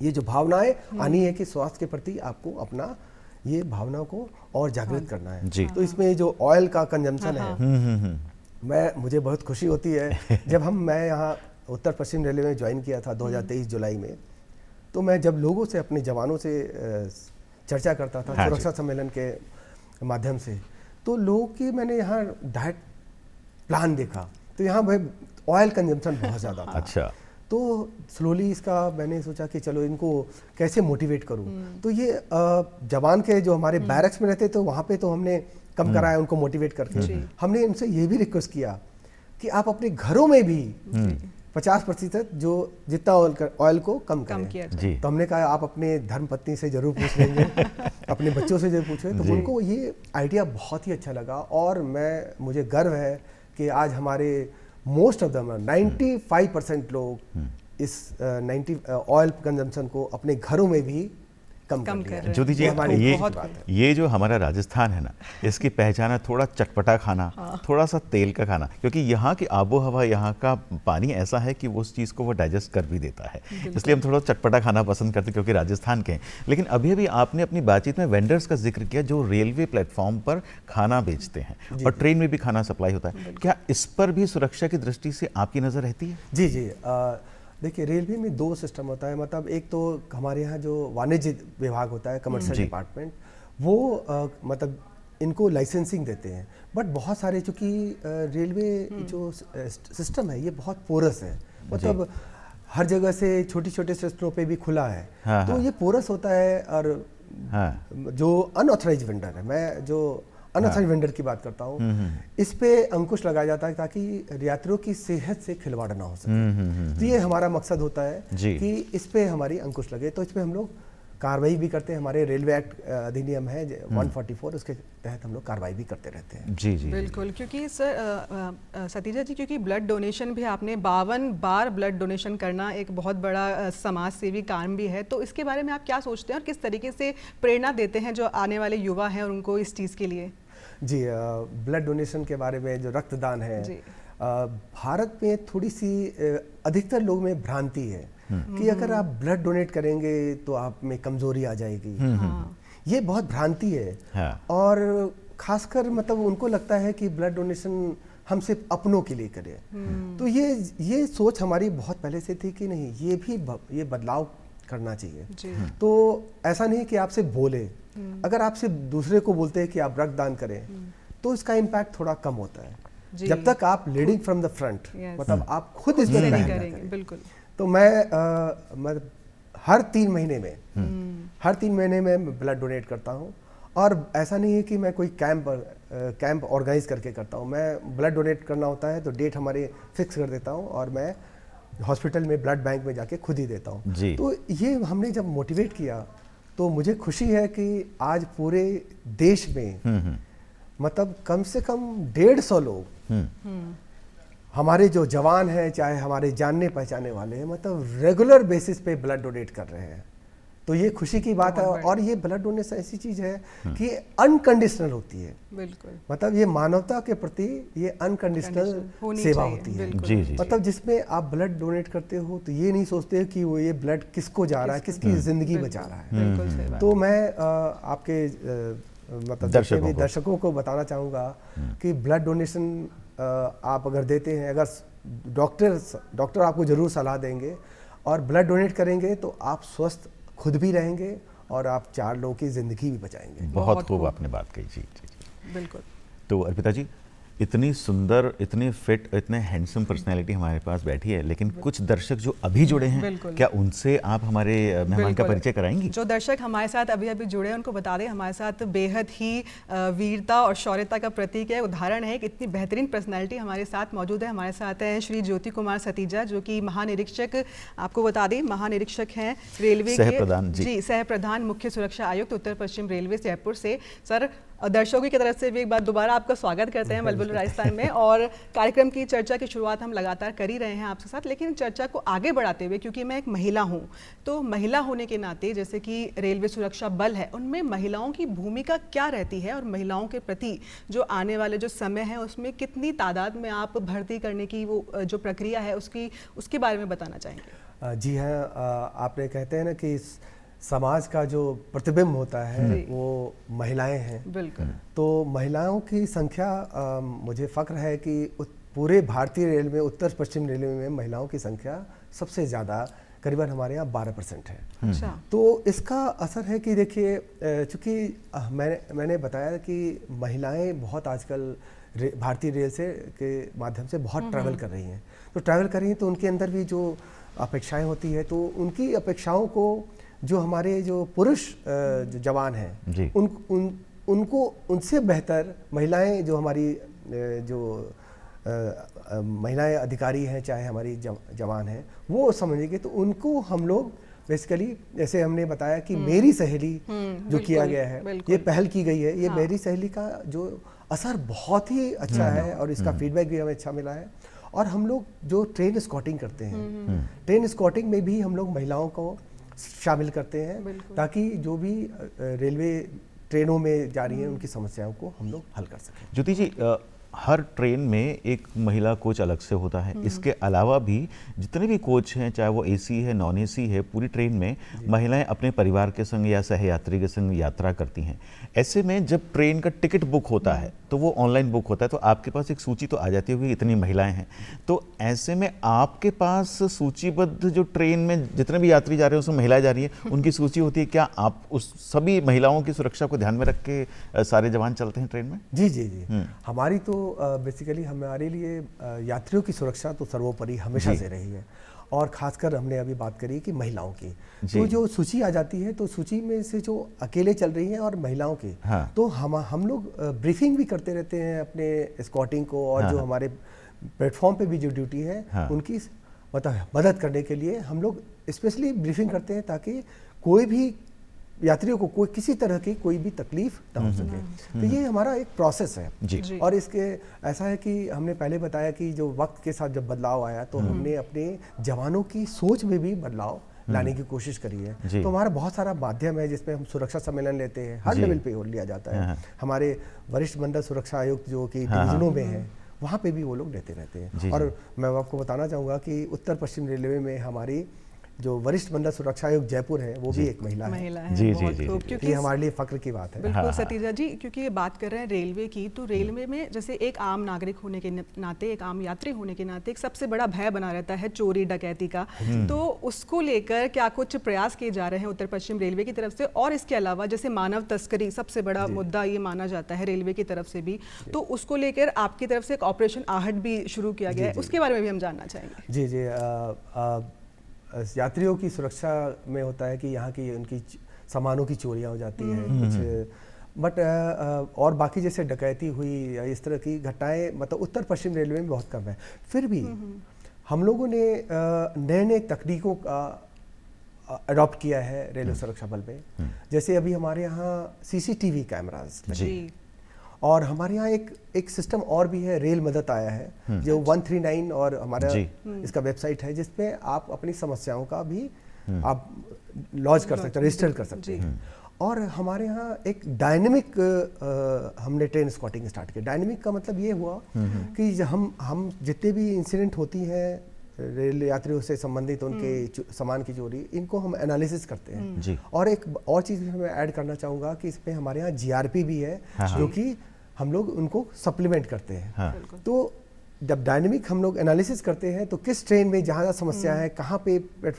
ये जो भावनाएं आनी है कि स्वास्थ्य के प्रति आपको अपना ये भावना को और जागृत करना है। तो इसमें जो ऑयल का कंजम्पशन है, मुझे बहुत खुशी होती है जब मैं यहाँ उत्तर पश्चिम रेलवे में ज्वाइन किया था 2023 जुलाई में, तो मैं जब लोगों से, अपने जवानों से चर्चा करता था सुरक्षा सम्मेलन के माध्यम से, तो लोगों की मैंने यहाँ डाइट प्लान देखा, तो यहाँ ऑयल कंजम्पशन बहुत ज़्यादा था। अच्छा। तो स्लोली इसका मैंने सोचा कि चलो इनको कैसे मोटिवेट करूँ। तो ये जवान के जो हमारे बैरक्स में रहते, तो वहाँ पे तो हमने कम कराया उनको मोटिवेट करके। हमने इनसे ये भी रिक्वेस्ट किया कि आप अपने घरों में भी 50% जो जितना ऑयल को कम करें। तो हमने कहा आप अपने धर्मपत्नी से जरूर पूछ लेंगे, अपने बच्चों से जरूर पूछें। तो उनको ये आइडिया बहुत ही अच्छा लगा, और मुझे गर्व है कि आज हमारे मोस्ट ऑफ द 95% लोग इस ऑयल कंजम्पशन को अपने घरों में भी कम कर लिया है। ज्योति जी, ये जो हमारा राजस्थान है ना, इसकी पहचान है थोड़ा चटपटा खाना, थोड़ा सा तेल का खाना, क्योंकि यहाँ की आबो हवा, यहाँ का पानी ऐसा है कि वो उस चीज़ को वो डाइजेस्ट कर भी देता है, इसलिए हम थोड़ा चटपटा खाना पसंद करते हैं क्योंकि राजस्थान के हैं। लेकिन अभी अभी आपने अपनी बातचीत में वेंडर्स का जिक्र किया जो रेलवे प्लेटफॉर्म पर खाना बेचते हैं और ट्रेन में भी खाना सप्लाई होता है, क्या इस पर भी सुरक्षा की दृष्टि से आपकी नज़र रहती है? जी जी, देखिए रेलवे में 2 सिस्टम होता है, मतलब एक तो हमारे यहाँ जो वाणिज्य विभाग होता है, कमर्शियल डिपार्टमेंट, वो मतलब इनको लाइसेंसिंग देते हैं। बट बहुत सारे, चूँकि रेलवे जो सिस्टम है ये बहुत पोरस है, मतलब हर जगह से छोटी छोटे स्टेशनों पे भी खुला है। तो ये पोरस होता है, और जो अनऑथराइज वेंडर है, मैं जो अनऑथराइज वेंडर की बात करता हूँ, इस पे अंकुश लगाया जाता है ताकि यात्रियों की सेहत से खिलवाड़ ना हो सके। तो ये हमारा मकसद होता है कि इस पे हमारी अंकुश लगे। तो इस पे हम लोग कार्रवाई भी करते हैं। हमारे रेलवे एक्ट अधिनियम है 144, उसके तहत हम लोग कार्रवाई भी करते रहते हैं। जी जी बिल्कुल, क्योंकि सर सतीजा जी, क्योंकि ब्लड डोनेशन भी आपने 52 बार ब्लड डोनेशन करना एक बहुत बड़ा समाज सेवी काम भी है, तो इसके बारे में आप क्या सोचते हैं और किस तरीके से प्रेरणा देते हैं जो आने वाले युवा हैं और उनको इस चीज़ के लिए? जी, ब्लड डोनेशन के बारे में, जो रक्तदान है, भारत में थोड़ी सी अधिकतर लोगों में भ्रांति है कि अगर आप ब्लड डोनेट करेंगे तो आप में कमजोरी आ जाएगी। ये बहुत भ्रांति है। और खासकर मतलब उनको लगता है कि ब्लड डोनेशन हम सिर्फ अपनों के लिए करें। तो ये सोच हमारी बहुत पहले से थी कि नहीं, ये बदलाव करना चाहिए। तो ऐसा नहीं कि आप सिर्फ बोले, अगर आप सिर्फ दूसरे को बोलते हैं कि आप रक्तदान करें तो इसका इम्पैक्ट थोड़ा कम होता है, जब तक आप लीडिंग फ्रॉम द फ्रंट, मतलब आप खुद इसमें मेहनत करें। बिल्कुल। तो मैं हर 3 महीने में ब्लड डोनेट करता हूँ। और ऐसा नहीं है कि मैं कोई कैंप ऑर्गेनाइज करके करता हूँ। मैं ब्लड डोनेट करना होता है तो डेट हमारे फिक्स कर देता हूँ और मैं हॉस्पिटल में ब्लड बैंक में जाके खुद ही देता हूँ। तो ये हमने जब मोटिवेट किया तो मुझे खुशी है कि आज पूरे देश में मतलब कम से कम 150 लोग, हमारे जो जवान हैं, चाहे हमारे जानने पहचाने वाले हैं, मतलब रेगुलर बेसिस पे ब्लड डोनेट कर रहे हैं। तो ये खुशी की बात है। और ये ब्लड डोनेशन ऐसी चीज है कि अनकंडीशनल होती है। बिल्कुल, मतलब ये मानवता के प्रति ये अनकंडीशनल सेवा होती है। जी जी, मतलब जिसमें आप ब्लड डोनेट करते हो तो ये नहीं सोचते कि वो ये ब्लड किसको जा रहा है, किसकी जिंदगी बचा रहा है। तो मैं आपके मतलब दर्शकों को बताना चाहूँगा कि ब्लड डोनेशन आप अगर देते हैं, अगर डॉक्टर आपको जरूर सलाह देंगे और ब्लड डोनेट करेंगे तो आप स्वस्थ खुद भी रहेंगे और आप 4 लोगों की ज़िंदगी भी बचाएंगे। बहुत खूब आपने बात कही। जी जी जी, बिल्कुल। तो अर्पिता जी, इतनी सुंदर, इतनी फिट, इतने हैंडसम पर्सनैलिटी हमारे पास बैठी है, लेकिन कुछ दर्शक जो अभी जुड़े हैं, क्या उनसे आप हमारे मेहमान का परिचय कराएंगी? जो दर्शक हमारे साथ अभी अभी जुड़े हैं उनको बता दें, हमारे साथ बेहद ही वीरता और शौर्यता का प्रतीक है, उदाहरण है, एक इतनी बेहतरीन पर्सनैलिटी हमारे साथ मौजूद है। हमारे साथ हैं श्री ज्योति कुमार सतीजा, जो कि महानिरीक्षक, आपको बता दें महानिरीक्षक हैं रेलवे के, सह प्रधान मुख्य सुरक्षा आयुक्त उत्तर पश्चिम रेलवे जयपुर से। सर, दर्शकों की तरफ से भी एक बार दोबारा आपका स्वागत करते हैं बुलबुल राजस्थान में। और कार्यक्रम की चर्चा की शुरुआत हम लगातार कर ही रहे हैं आपके साथ, लेकिन चर्चा को आगे बढ़ाते हुए, क्योंकि मैं एक महिला हूं, तो महिला होने के नाते जैसे कि रेलवे सुरक्षा बल है, उनमें महिलाओं की भूमिका क्या रहती है और महिलाओं के प्रति जो आने वाले जो समय है उसमें कितनी तादाद में आप भर्ती करने की वो जो प्रक्रिया है उसके बारे में बताना चाहेंगे? जी हाँ, आपने कहते हैं ना कि समाज का जो प्रतिबिंब होता है वो महिलाएं हैं। बिल्कुल। तो महिलाओं की संख्या, मुझे फ़ख्र है कि पूरे भारतीय रेल में, उत्तर पश्चिम रेलवे में महिलाओं की संख्या सबसे ज़्यादा, करीबन हमारे यहाँ 12% है। अच्छा। तो इसका असर है कि देखिए, चूँकि मैंने बताया कि महिलाएं बहुत आजकल भारतीय रेल से के माध्यम से बहुत ट्रैवल कर रही हैं। तो ट्रैवल कर रही हैं तो उनके अंदर भी जो अपेक्षाएँ होती है, तो उनकी अपेक्षाओं को जो हमारे जो पुरुष जो जवान हैं उनको उनसे बेहतर महिलाएं, जो हमारी जो महिलाएं अधिकारी हैं, चाहे हमारी जवान हैं, वो समझेंगे। तो उनको हम लोग बेसिकली, जैसे हमने बताया कि मेरी सहेली जो किया गया है, ये पहल की गई है, ये मेरी सहेली का जो असर बहुत ही अच्छा है और इसका फीडबैक भी हमें अच्छा मिला है। और हम लोग जो ट्रेन स्कॉटिंग करते हैं, ट्रेन स्कॉटिंग में भी हम लोग महिलाओं को शामिल करते हैं, ताकि जो भी रेलवे ट्रेनों में जा रही हैं उनकी समस्याओं को हम लोग हल कर सकें। ज्योति जी, हर ट्रेन में एक महिला कोच अलग से होता है, इसके अलावा भी जितने भी कोच हैं, चाहे वो एसी है, नॉन एसी है, पूरी ट्रेन में महिलाएं अपने परिवार के संग या सहयात्री के संग यात्रा करती हैं। ऐसे में जब ट्रेन का टिकट बुक होता है तो वो ऑनलाइन बुक होता है, तो आपके पास एक सूची तो आ जाती होगी, इतनी महिलाएं हैं, तो ऐसे में आपके पास सूचीबद्ध जो ट्रेन में जितने भी यात्री जा रहे हैं उसमें महिलाएं जा रही हैं, उनकी सूची होती है, क्या आप उस सभी महिलाओं की सुरक्षा को ध्यान में रख के सारे जवान चलते हैं ट्रेन में? जी जी जी, हमारी तो बेसिकली हमारे लिए यात्रियों की सुरक्षा तो सर्वोपरि हमेशा से रही है, और खासकर हमने अभी बात करी कि महिलाओं की, तो जो सूची आ जाती है तो सूची में से जो अकेले चल रही हैं और महिलाओं की, हाँ। तो हम लोग ब्रीफिंग भी करते रहते हैं अपने एस्कॉर्टिंग को, और हाँ। जो हमारे प्लेटफॉर्म पे भी जो ड्यूटी है, हाँ। उनकी मतलब मदद करने के लिए हम लोग स्पेशली ब्रीफिंग करते हैं, ताकि कोई भी यात्रियों को कोई किसी तरह की कोई भी तकलीफ ना हो सके। तो ये हमारा एक प्रोसेस है जी। और इसके ऐसा है कि हमने पहले बताया कि जो वक्त के साथ जब बदलाव आया तो हमने अपने जवानों की सोच में भी बदलाव लाने की कोशिश करी है। तो हमारा बहुत सारा माध्यम है जिसमें हम सुरक्षा सम्मेलन लेते हैं, हर लेवल पे लिया जाता है। हमारे वरिष्ठ मंडल सुरक्षा आयुक्त जो कि डिवीजनों में है, वहाँ पे भी वो लोग लेते रहते हैं। और मैं आपको बताना चाहूँगा कि उत्तर पश्चिम रेलवे में हमारी जो वरिष्ठ मंडल सुरक्षा आयुक्त जयपुर है, वो भी एक महिला है। जी जी जी, क्योंकि ये हमारे लिए फक्र की बात है। बिल्कुल सतीजा जी, क्योंकि ये बात कर रहे हैं रेलवे की, तो रेलवे में जैसे एक आम नागरिक होने के नाते, एक आम यात्री होने के नाते एक सबसे बड़ा भय बना रहता है चोरी डकैती का, तो उसको लेकर क्या कुछ प्रयास किए जा रहे हैं उत्तर पश्चिम रेलवे की तरफ से? और इसके अलावा जैसे मानव तस्करी सबसे बड़ा मुद्दा ये माना जाता है रेलवे की तरफ से भी, तो उसको लेकर आपकी तरफ से एक ऑपरेशन आहट भी शुरू किया गया है, उसके बारे में भी हम जानना चाहेंगे। जी जी, यात्रियों की सुरक्षा में होता है कि यहाँ की उनकी सामानों की चोरियाँ हो जाती हैं कुछ, बट और बाकी जैसे डकैती हुई या इस तरह की घटनाएं मतलब उत्तर पश्चिम रेलवे में बहुत कम है। फिर भी हम लोगों ने नए नए तकनीकों का अडॉप्ट किया है रेलवे सुरक्षा बल में। जैसे अभी हमारे यहाँ सीसीटीवी कैमरास, और हमारे यहाँ एक सिस्टम और भी है, रेल मदद आया है जो 139, और हमारा इसका वेबसाइट है जिसपे आप अपनी समस्याओं का भी आप लॉन्च कर सकते हैं, रजिस्टर कर सकते हैं। और हमारे यहाँ एक डायनेमिक हमने ट्रेन स्पॉटिंग स्टार्ट किया। डायनेमिक का मतलब ये हुआ कि हम जितने भी इंसिडेंट होती हैं रेल यात्रियों से संबंधित, उनके सामान की चोरी, इनको हम एनालिसिस करते हैं। और एक और चीज़ भी मैं ऐड करना चाहूँगा कि इसमें हमारे यहाँ जीआरपी भी है, जो कि हम लोग उनको सप्लीमेंट करते हैं। तो जब डायनेमिक हम लोग एनालिसिस करते हैं तो किस ट्रेन में जहाँ समस्या है, कहाँ पे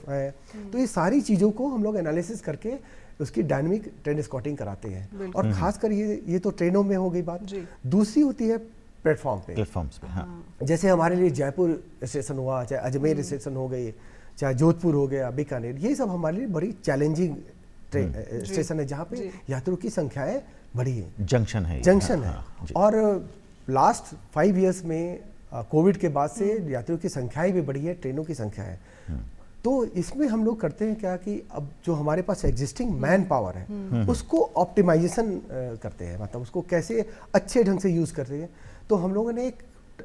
है, तो ये सारी चीज़ों को हम लोग एनालिसिस करके उसकी डायनेमिक ट्रेन स्पॉटिंग कराते हैं। और खासकर ये तो ट्रेनों में हो गई बात। दूसरी होती है प्लेटफॉर्म्स पे, हाँ। जैसे हमारे लिए जयपुर स्टेशन हुआ, चाहे अजमेर स्टेशन हो गई, चाहे जोधपुर हो गया, बीकानेर, ये सब हमारे लिए बड़ी चैलेंजिंग स्टेशन है जहाँ पे यात्रियों की संख्याएं बड़ी है, जंक्शन है। और लास्ट 5 इयर्स में कोविड के बाद से यात्रियों की संख्याएं भी बढ़ी है, ट्रेनों की संख्या है। तो इसमें हम लोग करते हैं क्या कि अब जो हमारे पास एग्जिस्टिंग मैन पावर है उसको ऑप्टिमाइजेशन करते हैं, मतलब उसको कैसे अच्छे ढंग से यूज़ करते हैं। तो हम लोगों ने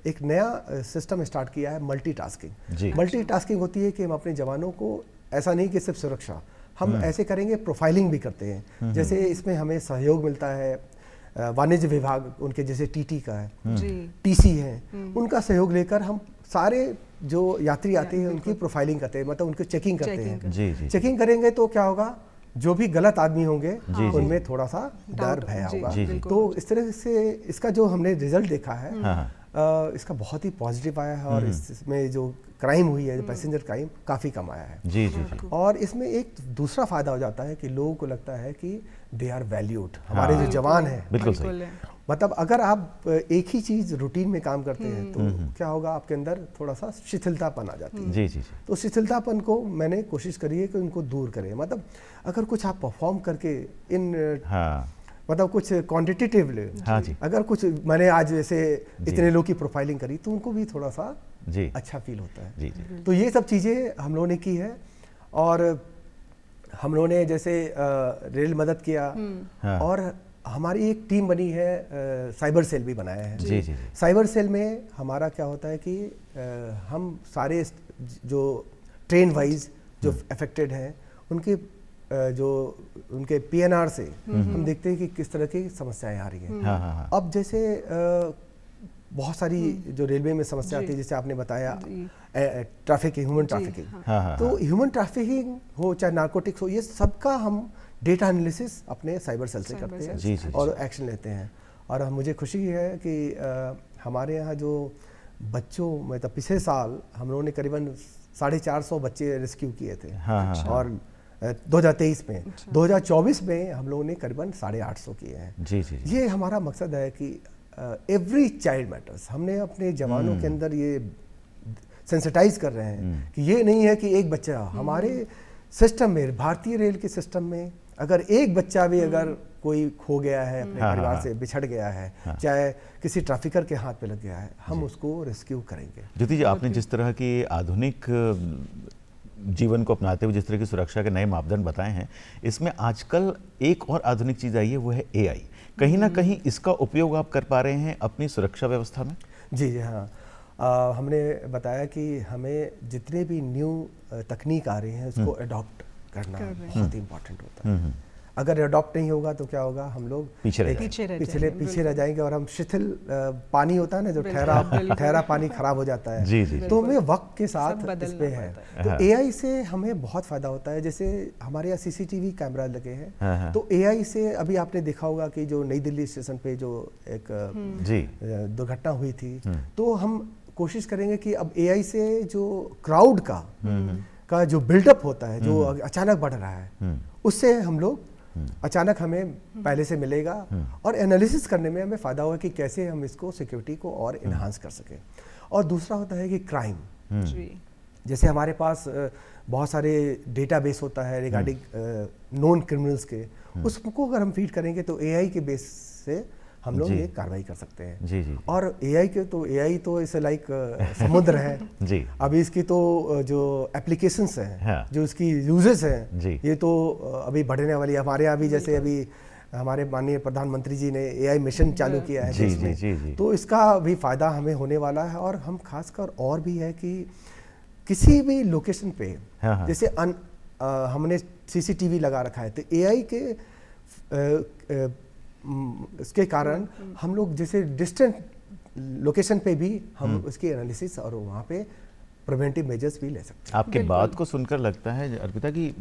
एक नया सिस्टम स्टार्ट किया है, मल्टीटास्किंग। मल्टीटास्किंग होती है कि हम अपने जवानों को ऐसा नहीं कि सिर्फ सुरक्षा, हम ऐसे करेंगे, प्रोफाइलिंग भी करते हैं। जैसे इसमें हमें सहयोग मिलता है वाणिज्य विभाग, उनके जैसे टीटी का है, टीसी है, उनका सहयोग लेकर हम सारे जो यात्री आते हैं उनकी प्रोफाइलिंग करते हैं, मतलब उनकी चेकिंग करते हैं। चेकिंग करेंगे तो क्या होगा, जो भी गलत आदमी होंगे उनमें थोड़ा सा डर भय होगा। तो इस तरह से इसका जो हमने रिजल्ट देखा है, इसका बहुत ही पॉजिटिव आया है। और इसमें जो क्राइम हुई है, पैसेंजर क्राइम, काफ़ी कम आया है। जी। और इसमें एक दूसरा फायदा हो जाता है कि लोगों को लगता है कि दे आर वैल्यूड, हमारे जो जवान हैं। बिल्कुल सही। मतलब अगर आप एक ही चीज़ रूटीन में काम करते हैं तो क्या होगा, आपके अंदर थोड़ा सा शिथिलतापन आ जाती है। जी। तो शिथिलतापन को मैंने कोशिश करी है कि उनको दूर करें। मतलब अगर कुछ आप परफॉर्म करके मतलब कुछ क्वांटिटेटिव, अगर कुछ मैंने आज जैसे इतने लोग की प्रोफाइलिंग करी तो उनको भी थोड़ा सा अच्छा फील होता है। तो ये सब चीज़ें हम लोगों ने की है। और हम लोगों ने जैसे रेल मदद किया, और हमारी एक टीम बनी है, साइबर सेल भी बनाया है। जी। साइबर सेल में हमारा क्या होता है कि हम सारे जो ट्रेन वाइज जो अफेक्टेड हैं उनके जो उनके PNR से हम देखते हैं कि किस तरह की समस्याएं आ रही हैं। अब जैसे बहुत सारी जो रेलवे में समस्या आती है, जैसे आपने बताया ट्रैफिकिंग, ह्यूमन ट्रैफिकिंग, तो ह्यूमन ट्रैफिकिंग हो चाहे नार्कोटिक्स हो, ये सबका हम डेटा एनालिसिस अपने साइबर सेल से करते हैं और एक्शन लेते हैं। और मुझे खुशी है कि हमारे यहाँ जो बच्चों में, तो पिछले साल हम लोगों ने करीबन 450 बच्चे रेस्क्यू किए थे। और 2023 में, 2024 में हम लोगों ने करीबन 850 किए हैं। ये हमारा मकसद है कि एवरी चाइल्ड मैटर्स। हमने अपने जवानों के अंदर ये सेंसिटाइज कर रहे हैं कि ये नहीं है कि एक बच्चा, हमारे सिस्टम में, भारतीय रेल के सिस्टम में अगर एक बच्चा भी अगर कोई खो गया है, अपने परिवार से बिछड़ गया है, चाहे किसी ट्रैफिकर के हाथ पे लग गया है, हम उसको रेस्क्यू करेंगे। ज्योति जी, आपने जिस तरह की आधुनिक जीवन को अपनाते हुए जिस तरह की सुरक्षा के नए मापदंड बताए हैं, इसमें आजकल एक और आधुनिक चीज़ आई है, वो है AI। कहीं ना कहीं इसका उपयोग आप कर पा रहे हैं अपनी सुरक्षा व्यवस्था में? जी हाँ, हमने बताया कि हमें जितने भी न्यू तकनीक आ रही हैं उसको अडॉप्ट करना बहुत इम्पोर्टेंट होता है। अगर अडॉप्ट नहीं होगा तो क्या होगा, हम लोग पीछे रह जाएंगे और हम शिथिल, पानी होता है ना जो ठहरा पानी खराब हो जाता है। तो हमें वक्त के साथ इस पे है, तो AI से हमें बहुत फायदा होता है। जैसे हमारे यहाँ CCTV कैमरा लगे हैं, तो AI से अभी आपने देखा होगा कि जो नई दिल्ली स्टेशन पे जो एक दुर्घटना हुई थी, तो हम कोशिश करेंगे कि अब AI से जो क्राउड का जो बिल्डअप होता है, जो अचानक बढ़ रहा है, उससे हम लोग अचानक हमें पहले से मिलेगा और एनालिसिस करने में हमें फ़ायदा होगा कि कैसे हम इसको सिक्योरिटी को और इन्हांस कर सकें। और दूसरा होता है कि क्राइम, जैसे हमारे पास बहुत सारे डेटाबेस होता है रिगार्डिंग नोन क्रिमिनल्स के, उसको अगर हम फीड करेंगे तो AI के बेस से हम लोग ये कार्रवाई कर सकते हैं। और AI तो इसे लाइक समुद्र है। अभी इसकी तो जो एप्लीकेशंस हैं, जो इसकी यूजेस हैं, ये तो अभी बढ़ने वाली है। हमारे यहाँ भी जैसे अभी हमारे माननीय प्रधानमंत्री जी ने AI मिशन चालू किया है देश में, तो इसका भी फायदा हमें होने वाला है। और हम खासकर और भी है कि किसी भी लोकेशन पे, जैसे हमने CCTV लगा रखा है, तो AI के इसके कारण हम लोग जैसे डिस्टेंट लोकेशन पे भी हम उसकी एनालिसिस और वहाँ पे प्रिवेंटिव मेजर्स भी ले सकते हैं। आपकी बात को सुनकर लगता है अर्पिता कि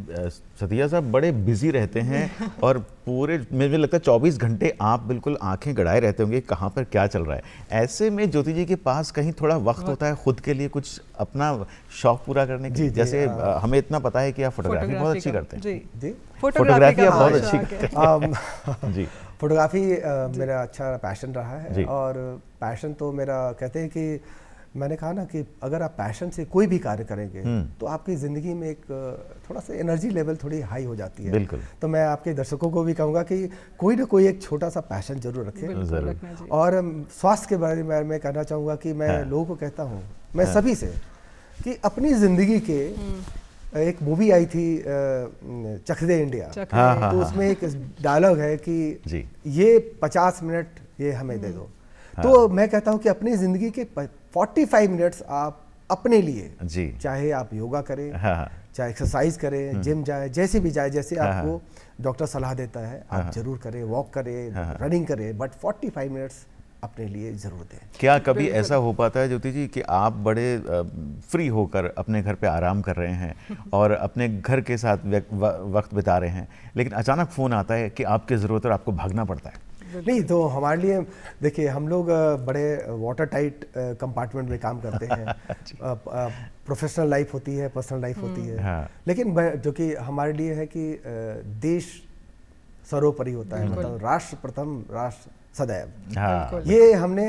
सतिया साहब बड़े बिजी रहते हैं और पूरे, मुझे लगता है 24 घंटे आप बिल्कुल आंखें गड़ाए रहते होंगे कहाँ पर क्या चल रहा है। ऐसे में ज्योति जी के पास कहीं थोड़ा वक्त होता है खुद के लिए कुछ अपना शौक पूरा करने के लिए? जैसे हमें इतना पता है कि आप फोटोग्राफी बहुत अच्छी करते हैं। फोटोग्राफी आप बहुत अच्छी करते हैं। जी, फोटोग्राफी मेरा अच्छा पैशन रहा है। और पैशन तो मेरा, कहते हैं कि मैंने कहा ना कि अगर आप पैशन से कोई भी कार्य करेंगे तो आपकी ज़िंदगी में एक थोड़ा सा एनर्जी लेवल थोड़ी हाई हो जाती है। बिल्कुल। तो मैं आपके दर्शकों को भी कहूँगा कि कोई ना कोई एक छोटा सा पैशन जरूर रखें। और स्वास्थ्य के बारे में मैं कहना चाहूँगा कि मैं लोगों को कहता हूँ, मैं सभी से, कि अपनी ज़िंदगी के, एक मूवी आई थी चक दे इंडिया, तो उसमें एक डायलॉग है कि ये 50 मिनट ये हमें दे दो। तो मैं कहता हूँ कि अपनी ज़िंदगी के 45 मिनट्स आप अपने लिए, चाहे आप योगा करें, चाहे एक्सरसाइज करें, जिम जाए, जैसे भी जाए, जैसे आपको डॉक्टर सलाह देता है, आप जरूर करें, वॉक करें, रनिंग करें, बट 45 मिनट्स अपने लिए जरूर दें। क्या कभी ऐसा हो पाता है ज्योति जी कि आप बड़े फ्री होकर अपने घर पे आराम कर रहे हैं और अपने घर के साथ वक्त बिता रहे हैं, लेकिन अचानक फ़ोन आता है कि आपकी ज़रूरत है और आपको भागना पड़ता है? नहीं, तो हमारे लिए देखिए, हम लोग बड़े वाटर टाइट कंपार्टमेंट में काम करते हैं। प्रोफेशनल लाइफ होती है, पर्सनल लाइफ होती है, लेकिन जो कि हमारे लिए है कि देश सर्वोपरि होता है, मतलब राष्ट्र प्रथम, राष्ट्र सदैव। ये हमने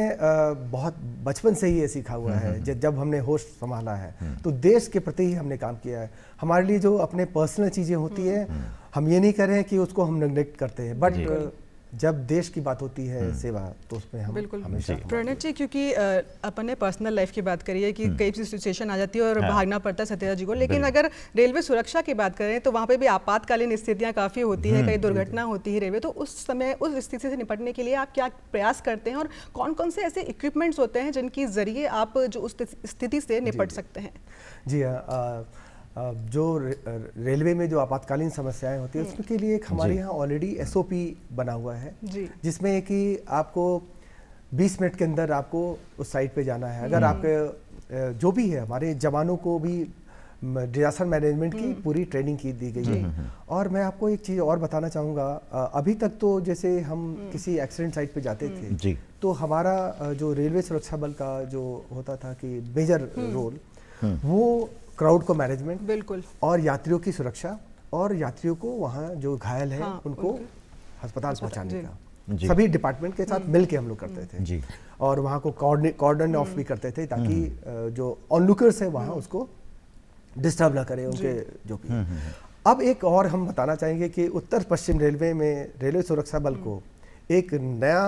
बहुत बचपन से ही ये सीखा हुआ है। जब हमने होश संभाला है तो देश के प्रति ही हमने काम किया है। हमारे लिए जो अपने पर्सनल चीज़ें होती है, हम ये नहीं कर रहे हैं कि उसको हम नेग्लेक्ट करते हैं, बट जब देश की बात होती है, सेवा, तो उसमें हम हमेशा। प्रणीत जी, क्योंकि अपन ने पर्सनल लाइफ की बात करी है कि कई सी सिचुएशन आ जाती है और भागना पड़ता है सत्या जी को, लेकिन अगर रेलवे सुरक्षा की बात करें तो वहाँ पे भी आपातकालीन स्थितियाँ काफ़ी होती है, कई दुर्घटना होती है रेलवे, तो उस समय उस स्थिति से निपटने के लिए आप क्या प्रयास करते हैं और कौन कौन से ऐसे इक्विपमेंट्स होते हैं जिनके जरिए आप जो उस स्थिति से निपट सकते हैं? जी हाँ, जो रेलवे में जो आपातकालीन समस्याएं होती है उसके लिए एक हमारे यहाँ ऑलरेडी एसओपी बना हुआ है, जिसमें कि आपको 20 मिनट के अंदर आपको उस साइट पे जाना है। अगर आपके जो भी है, हमारे जवानों को भी डिजास्टर मैनेजमेंट की पूरी ट्रेनिंग की दी गई है। और मैं आपको एक चीज़ और बताना चाहूँगा, अभी तक तो जैसे हम किसी एक्सीडेंट साइट पे जाते थे तो हमारा जो रेलवे सुरक्षा बल का जो होता था कि मेजर रोल, वो क्राउड को मैनेजमेंट बिल्कुल और यात्रियों की सुरक्षा और यात्रियों को वहाँ जो घायल है उनको अस्पताल पहुँचाने का सभी डिपार्टमेंट के साथ मिल के हम लोग करते थे जी। और वहाँ को कॉर्डन ऑफ भी करते थे ताकि जो ऑनलुकर्स है वहाँ उसको डिस्टर्ब ना करें उनके जो भी। अब एक और हम बताना चाहेंगे कि उत्तर पश्चिम रेलवे में रेलवे सुरक्षा बल को एक नया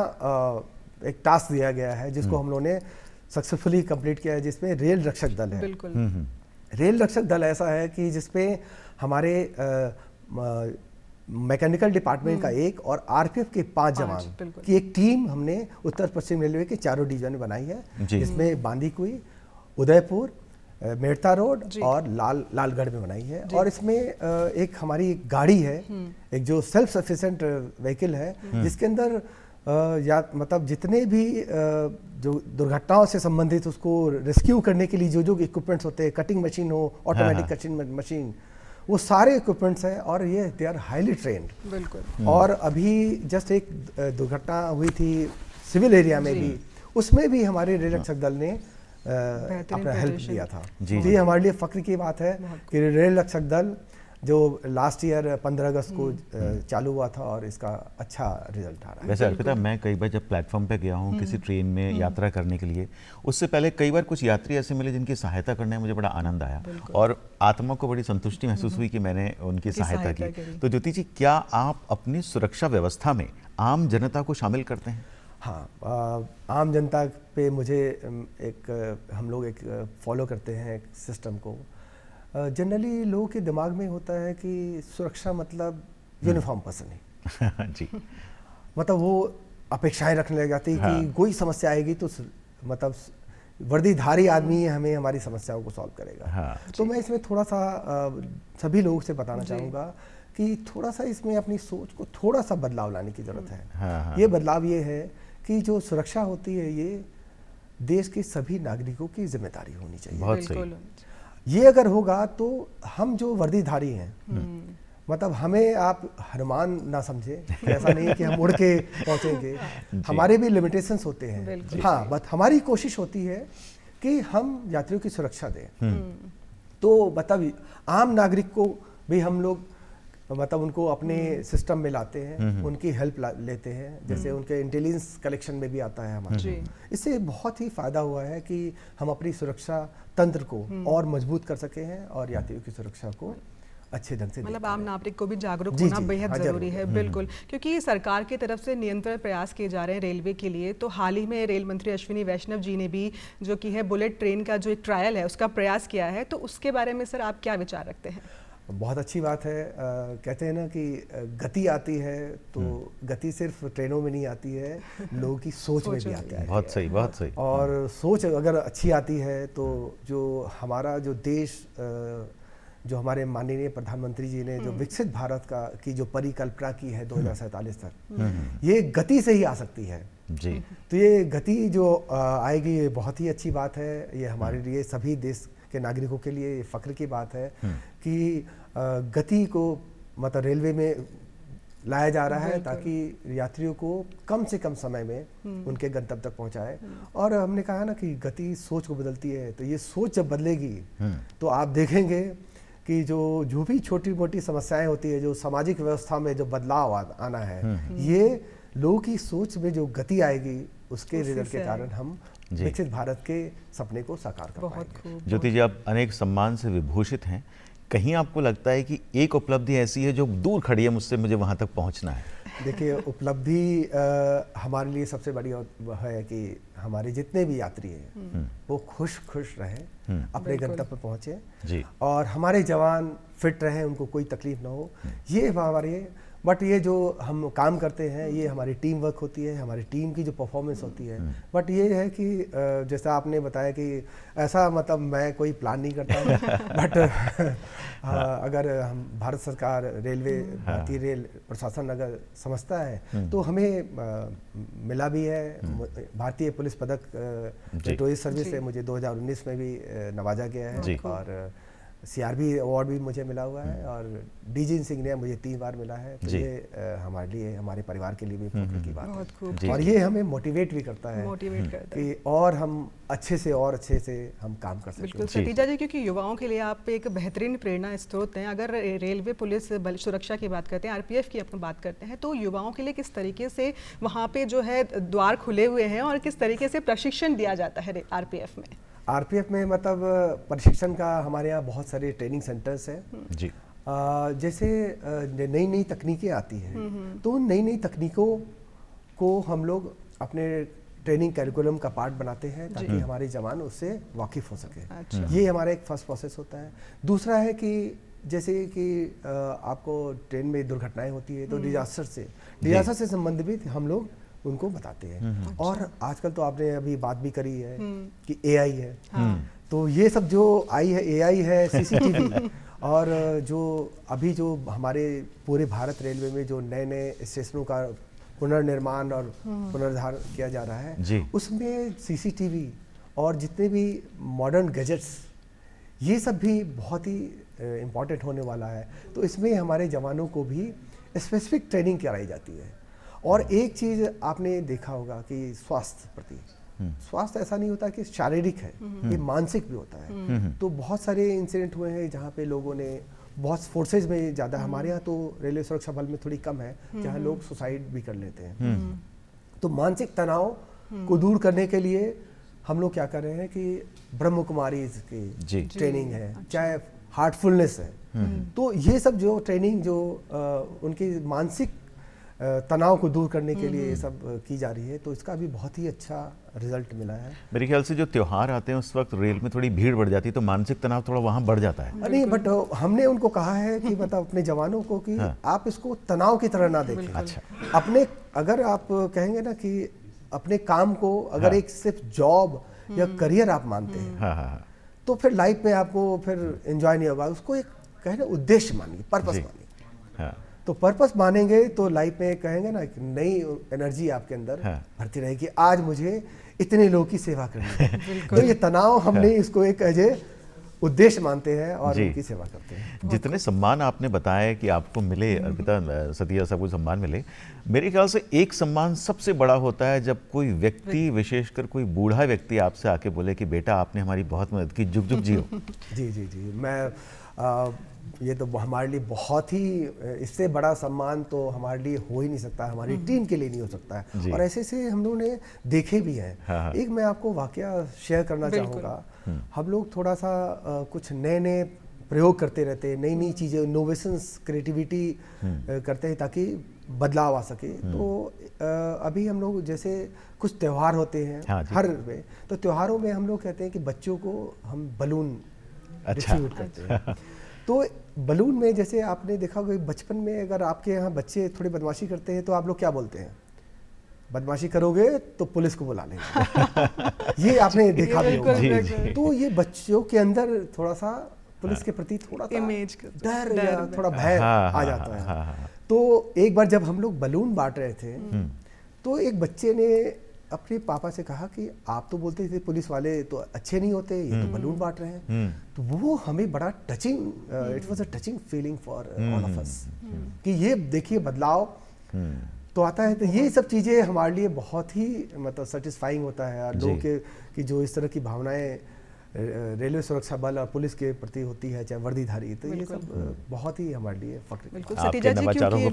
एक टास्क दिया गया है जिसको हम लोगों ने सक्सेसफुली कंप्लीट किया है, जिसमें रेल रक्षक दल है। बिल्कुल। रेल रक्षक दल ऐसा है कि जिसमें हमारे मैकेनिकल डिपार्टमेंट का एक और आरपीएफ के 5 जवान की एक टीम हमने उत्तर पश्चिम रेलवे के 4 डिवीजन में बनाई है, जिसमें बांदीकुई, उदयपुर, मेड़ता रोड और लालगढ़ में बनाई है। और इसमें एक हमारी गाड़ी है, एक जो सेल्फ सफिशिएंट व्हीकल है, जिसके अंदर या मतलब जितने भी जो दुर्घटनाओं से संबंधित उसको रेस्क्यू करने के लिए जो जो इक्विपमेंट्स होते हैं, कटिंग मशीन हो, ऑटोमेटिक कटिंग मशीन, वो सारे इक्विपमेंट्स हैं और ये दे आर हाईली ट्रेन्ड। बिल्कुल। और अभी जस्ट एक दुर्घटना हुई थी सिविल एरिया में भी, उसमें भी हमारे रेल रक्षक दल ने अपना हेल्प दिया था। तो ये हमारे लिए फख्र की बात है कि रेल रक्षक दल जो लास्ट ईयर 15 अगस्त को चालू हुआ था और इसका अच्छा रिजल्ट आ रहा है। वैसे अर्पिता, मैं कई बार जब प्लेटफॉर्म पे गया हूँ किसी ट्रेन में यात्रा करने के लिए, उससे पहले कई बार कुछ यात्री ऐसे मिले जिनकी सहायता करने में मुझे बड़ा आनंद आया और आत्मा को बड़ी संतुष्टि महसूस हुई कि मैंने उनकी सहायता की। तो ज्योति जी, क्या आप अपनी सुरक्षा व्यवस्था में आम जनता को शामिल करते हैं? हाँ, आम जनता पे मुझे हम लोग एक फॉलो करते हैं एक सिस्टम को। जनरली लोगों के दिमाग में होता है कि सुरक्षा मतलब यूनिफॉर्म पर्सन ही जी। मतलब वो अपेक्षाएं रखने लग जाती है कि कोई समस्या आएगी तो मतलब वर्दीधारी आदमी हमें हमारी समस्याओं को सॉल्व करेगा। तो मैं इसमें थोड़ा सा सभी लोगों से बताना चाहूँगा कि थोड़ा सा इसमें अपनी सोच को थोड़ा सा बदलाव लाने की ज़रूरत है। ये बदलाव ये है कि जो सुरक्षा होती है ये देश के सभी नागरिकों की जिम्मेदारी होनी चाहिए। बहुत सही। ये अगर होगा तो हम जो वर्दीधारी हैं, मतलब हमें आप हनुमान ना समझे, ऐसा नहीं है कि हम उड़ के पहुंचेंगे, हमारे भी लिमिटेशंस होते हैं। हाँ, बट हमारी कोशिश होती है कि हम यात्रियों की सुरक्षा दें। तो मतलब आम नागरिक को भी हम लोग मतलब उनको अपने सिस्टम में लाते हैं, उनकी हेल्प लेते हैं, जैसे उनके इंटेलिजेंस कलेक्शन में भी आता है हमारे। इससे बहुत ही फायदा हुआ है कि हम अपनी सुरक्षा तंत्र को और मजबूत कर सके हैं और यात्रियों की सुरक्षा को अच्छे ढंग से मतलब आम नागरिक को भी जागरूक होना बेहद जरूरी है। बिल्कुल, क्योंकि सरकार की तरफ से निरंतर प्रयास किए जा रहे हैं रेलवे के लिए। तो हाल ही में रेल मंत्री अश्विनी वैष्णव जी ने भी जो कि है बुलेट ट्रेन का जो एक ट्रायल है उसका प्रयास किया है, तो उसके बारे में सर आप क्या विचार रखते हैं? बहुत अच्छी बात है। कहते हैं ना कि गति आती है तो गति सिर्फ ट्रेनों में नहीं आती है, लोगों की सोच में भी आती है। बहुत सही, बहुत सही। और सोच अगर अच्छी आती है तो जो हमारा जो देश, जो हमारे माननीय प्रधानमंत्री जी ने जो विकसित भारत की जो परिकल्पना की है 2047 तक, ये गति से ही आ सकती है जी। तो ये गति जो आएगी ये बहुत ही अच्छी बात है। ये हमारे लिए से देश के नागरिकों के लिए फख्र की बात है कि गति को मतलब रेलवे में लाया जा रहा है ताकि यात्रियों को कम से कम समय में उनके गंतव्य तक पहुंचाए। और हमने कहा ना कि गति सोच को बदलती है, तो ये सोच जब बदलेगी तो आप देखेंगे कि जो भी छोटी मोटी समस्याएं होती है, जो सामाजिक व्यवस्था में जो बदलाव आना है, ये लोगों की सोच में जो गति आएगी उसके रिजल्ट के कारण हम विकसित भारत के सपने को साकार कर पाएंगे। ज्योति जी, आप अनेक सम्मान से विभूषित हैं, कहीं आपको लगता है कि एक उपलब्धि ऐसी है जो दूर खड़ी है मुझसे, मुझे वहां तक पहुंचना है? देखिए, उपलब्धि हमारे लिए सबसे बड़ी है कि हमारे जितने भी यात्री हैं वो खुश रहें, अपने गंतव्य पर पहुंचे और हमारे जवान फिट रहें, उनको कोई तकलीफ ना हो। ये हमारे बट ये जो हम काम करते हैं ये हमारी टीम वर्क होती है, हमारी टीम की जो परफॉर्मेंस होती है। बट ये है कि जैसा आपने बताया कि ऐसा मतलब मैं कोई प्लान नहीं करता हूँ बट अगर हम भारत सरकार रेलवे भारतीय रेल प्रशासन अगर समझता है तो हमें मिला भी है। भारतीय पुलिस पदक मेट्रोइज सर्विस से मुझे 2019 में भी नवाजा गया है और CRB अवार्ड भी मुझे मिला हुआ है और डीजी इंसिग्निया मुझे 3 बार मिला है। तो ये हमारे लिए, हमारे परिवार के लिए भी फख्र की बात है और ये हमें मोटिवेट भी करता है कि और हम अच्छे से हम काम कर सकते हैं। बिल्कुल सतीजा जी, क्योंकि युवाओं के लिए आप एक बेहतरीन प्रेरणा स्रोत हैं। अगर रेलवे पुलिस बल सुरक्षा की बात करते हैं, RPF की अपन बात करते हैं, तो युवाओं के लिए किस तरीके से वहाँ पे जो है द्वार खुले हुए हैं और किस तरीके से प्रशिक्षण दिया जाता है RPF में? RPF में मतलब प्रशिक्षण का हमारे यहाँ बहुत सारे ट्रेनिंग सेंटर्स हैं जी। जैसे नई नई तकनीकें आती हैं तो नई नई तकनीकों को हम लोग अपने ट्रेनिंग कैरिकुलम का पार्ट बनाते हैं ताकि हमारे जवान उससे वाकिफ हो सके। अच्छा। ये हमारा एक फर्स्ट प्रोसेस होता है। दूसरा है कि जैसे कि आपको ट्रेन में दुर्घटनाएं होती है तो डिजास्टर से संबंधित हम लोग उनको बताते हैं। और आजकल तो आपने अभी बात भी करी है कि AI है। तो ये सब जो आई है, AI है, CCTV और जो अभी जो हमारे पूरे भारत रेलवे में जो नए नए स्टेशनों का पुनर्निर्माण और पुनरुद्धार किया जा रहा है उसमें CCTV और जितने भी मॉडर्न गैजेट्स ये सब भी बहुत ही इम्पोर्टेंट होने वाला है। तो इसमें हमारे जवानों को भी स्पेसिफिक ट्रेनिंग कराई जाती है। और एक चीज़ आपने देखा होगा कि स्वास्थ्य ऐसा नहीं होता कि शारीरिक है, ये मानसिक भी होता है। तो बहुत सारे इंसिडेंट हुए हैं जहाँ पे लोगों ने बहुत फोर्सेज में ज़्यादा, हमारे यहाँ तो रेलवे सुरक्षा बल में थोड़ी कम है, जहाँ लोग सुसाइड भी कर लेते हैं। तो मानसिक तनाव को दूर करने के लिए हम लोग क्या कर रहे हैं कि ब्रह्म कुमारी की ट्रेनिंग है, चाहे हार्टफुलनेस है। तो ये सब जो ट्रेनिंग जो उनकी मानसिक तनाव को दूर करने के लिए ये सब की जा रही है, तो इसका भी बहुत ही अच्छा रिजल्ट मिला है। मेरे ख्याल से जो त्योहार आते हैं उस वक्त रेल में थोड़ी भीड़ बढ़ जाती है तो मानसिक तनाव थोड़ा वहाँ बढ़ जाता है। नहीं, बट हमने उनको कहा है कि मतलब अपने जवानों को कि आप इसको तनाव की तरह ना देखें। अच्छा। अपने अगर आप कहेंगे ना कि अपने काम को अगर एक सिर्फ जॉब या करियर आप मानते हैं तो फिर लाइफ में आपको फिर एंजॉय नहीं होगा। उसको एक कहे ना उद्देश्य मानिए, पर्पस मानिए। तो पर्पस मानेंगे तो लाइफ में कहेंगे ना कि नई एनर्जी आपके अंदर भरती रहेगी। आज मुझे इतने लोगों की सेवा करनी है। तो ये तनाव हमने इसको एक अजय उद्देश्य मानते हैं और उनकी सेवा करते हैं। जितने सम्मान आपने बताया कि आपको मिले, अर्पिता सतीजा साहब को सम्मान मिले, मेरे ख्याल से एक सम्मान सबसे बड़ा होता है जब कोई व्यक्ति, विशेषकर कोई बूढ़ा व्यक्ति आपसे आके बोले कि बेटा आपने हमारी बहुत मदद की, जुग जुग जियो। जी जी जी, मैं ये तो हमारे लिए बहुत ही, इससे बड़ा सम्मान तो हमारे लिए हो ही नहीं सकता, हमारी टीम के लिए नहीं हो सकता है। और ऐसे से हम लोगों ने देखे भी हैं। एक मैं आपको वाकया शेयर करना चाहूँगा। हम लोग थोड़ा सा कुछ नए नए प्रयोग करते रहते हैं, नई नई चीज़ें, इनोवेशंस, क्रिएटिविटी करते हैं ताकि बदलाव आ सके। तो अभी हम लोग जैसे कुछ त्यौहार होते हैं हर में, तो त्योहारों में हम लोग कहते हैं कि बच्चों को हम बलून डिस्ट्रीब्यूट करते हैं। तो बलून में जैसे आपने देखा होगा बचपन में अगर आपके यहाँ बच्चे थोड़ी बदमाशी करते हैं तो आप लोग क्या बोलते हैं? बदमाशी करोगे तो पुलिस को बुला लेंगे। ये आपने देखा भी होगा। तो ये बच्चों के अंदर थोड़ा सा पुलिस के प्रति थोड़ा सा डर या थोड़ा भय आ जाता है। तो एक बार जब हम लोग बलून बांट रहे थे तो एक बच्चे ने अपने पापा से कहा कि आप तो बोलते थे पुलिस वाले तो अच्छे नहीं होते, ये तो बलून बांट रहे हैं। तो वो हमें बड़ा touching, it was a touching feeling for all of us कि ये देखिए बदलाव तो आता है। तो ये सब चीज़ें हमारे लिए बहुत ही मतलब सेटिस्फाइंग होता है। लोगों के कि जो इस तरह की भावनाएं रेलवे सुरक्षा बल और पुलिस के प्रति होती है, चाहे वर्दीधारी, तो ये सब बहुत ही हमारे लिए फख्र। बिल्कुल सतीजा जी, क्योंकि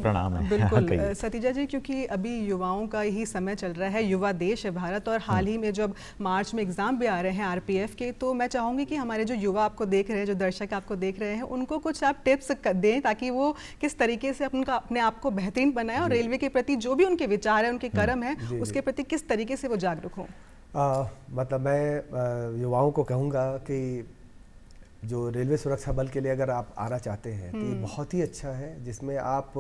बिल्कुल सतीजा जी, क्योंकि अभी युवाओं का ही समय चल रहा है, युवा देश है भारत, और हाल ही में जब मार्च में एग्जाम भी आ रहे हैं RPF के, तो मैं चाहूँगी कि हमारे जो युवा आपको देख रहे हैं, जो दर्शक आपको देख रहे हैं, उनको कुछ आप टिप्स दें ताकि वो किस तरीके से अपने आप को बेहतरीन बनाए और रेलवे के प्रति जो भी उनके विचार है, उनके कर्म है, उसके प्रति किस तरीके से वो जागरूक हों। मतलब मैं युवाओं को कहूँगा कि जो रेलवे सुरक्षा बल के लिए अगर आप आना चाहते हैं तो ये बहुत ही अच्छा है, जिसमें आप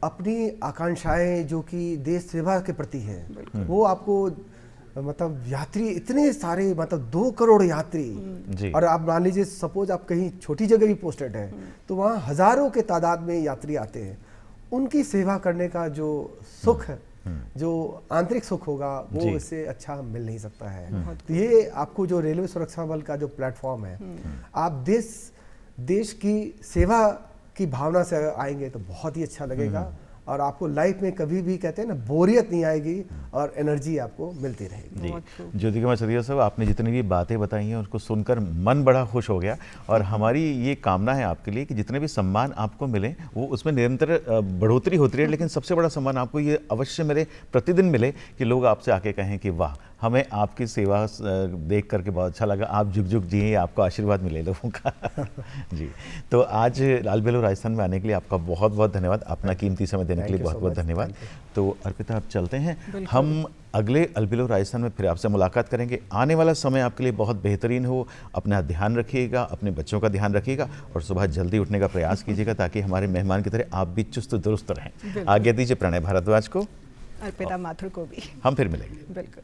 अपनी आकांक्षाएं जो कि देश सेवा के प्रति है, वो आपको मतलब यात्री इतने सारे, मतलब 2 करोड़ यात्री, और आप मान लीजिए सपोज आप कहीं छोटी जगह भी पोस्टेड है तो वहाँ हजारों के तादाद में यात्री आते हैं, उनकी सेवा करने का जो सुख है, जो आंतरिक सुख होगा, वो इससे अच्छा मिल नहीं सकता है। तो ये आपको जो रेलवे सुरक्षा बल का जो प्लेटफॉर्म है, आप देश की सेवा की भावना से आएंगे तो बहुत ही अच्छा लगेगा, और आपको लाइफ में कभी भी कहते हैं ना बोरियत नहीं आएगी और एनर्जी आपको मिलती रहेगी। जी, ज्योतिका मछरिया साहब, आपने जितनी भी बातें बताई हैं उसको सुनकर मन बड़ा खुश हो गया, और हमारी ये कामना है आपके लिए कि जितने भी सम्मान आपको मिले वो उसमें निरंतर बढ़ोतरी होती रहे, लेकिन सबसे बड़ा सम्मान आपको ये अवश्य मिले, प्रतिदिन मिले, कि लोग आपसे आके कहें कि वाह, हमें आपकी सेवा देख करके बहुत अच्छा लगा, आप जुग जुग जिए, आपको आशीर्वाद मिले लोगों का। जी, तो आज लाल बहादुर राजस्थान में आने के लिए आपका बहुत बहुत धन्यवाद, अपना कीमती समय देने के लिए बहुत बहुत धन्यवाद। तो अर्पिता, आप चलते हैं, हम अगले अलबिलो राजस्थान में फिर आपसे मुलाकात करेंगे। आने वाला समय आपके लिए बहुत बेहतरीन हो, अपना ध्यान रखिएगा, अपने बच्चों का ध्यान रखिएगा, और सुबह जल्दी उठने का प्रयास कीजिएगा ताकि हमारे मेहमान की तरह आप भी चुस्त दुरुस्त रहें। आज्ञा दीजिए प्रणय भारद्वाज को, अर्पिता माथुर को भी। हम फिर मिलेंगे। बिल्कुल।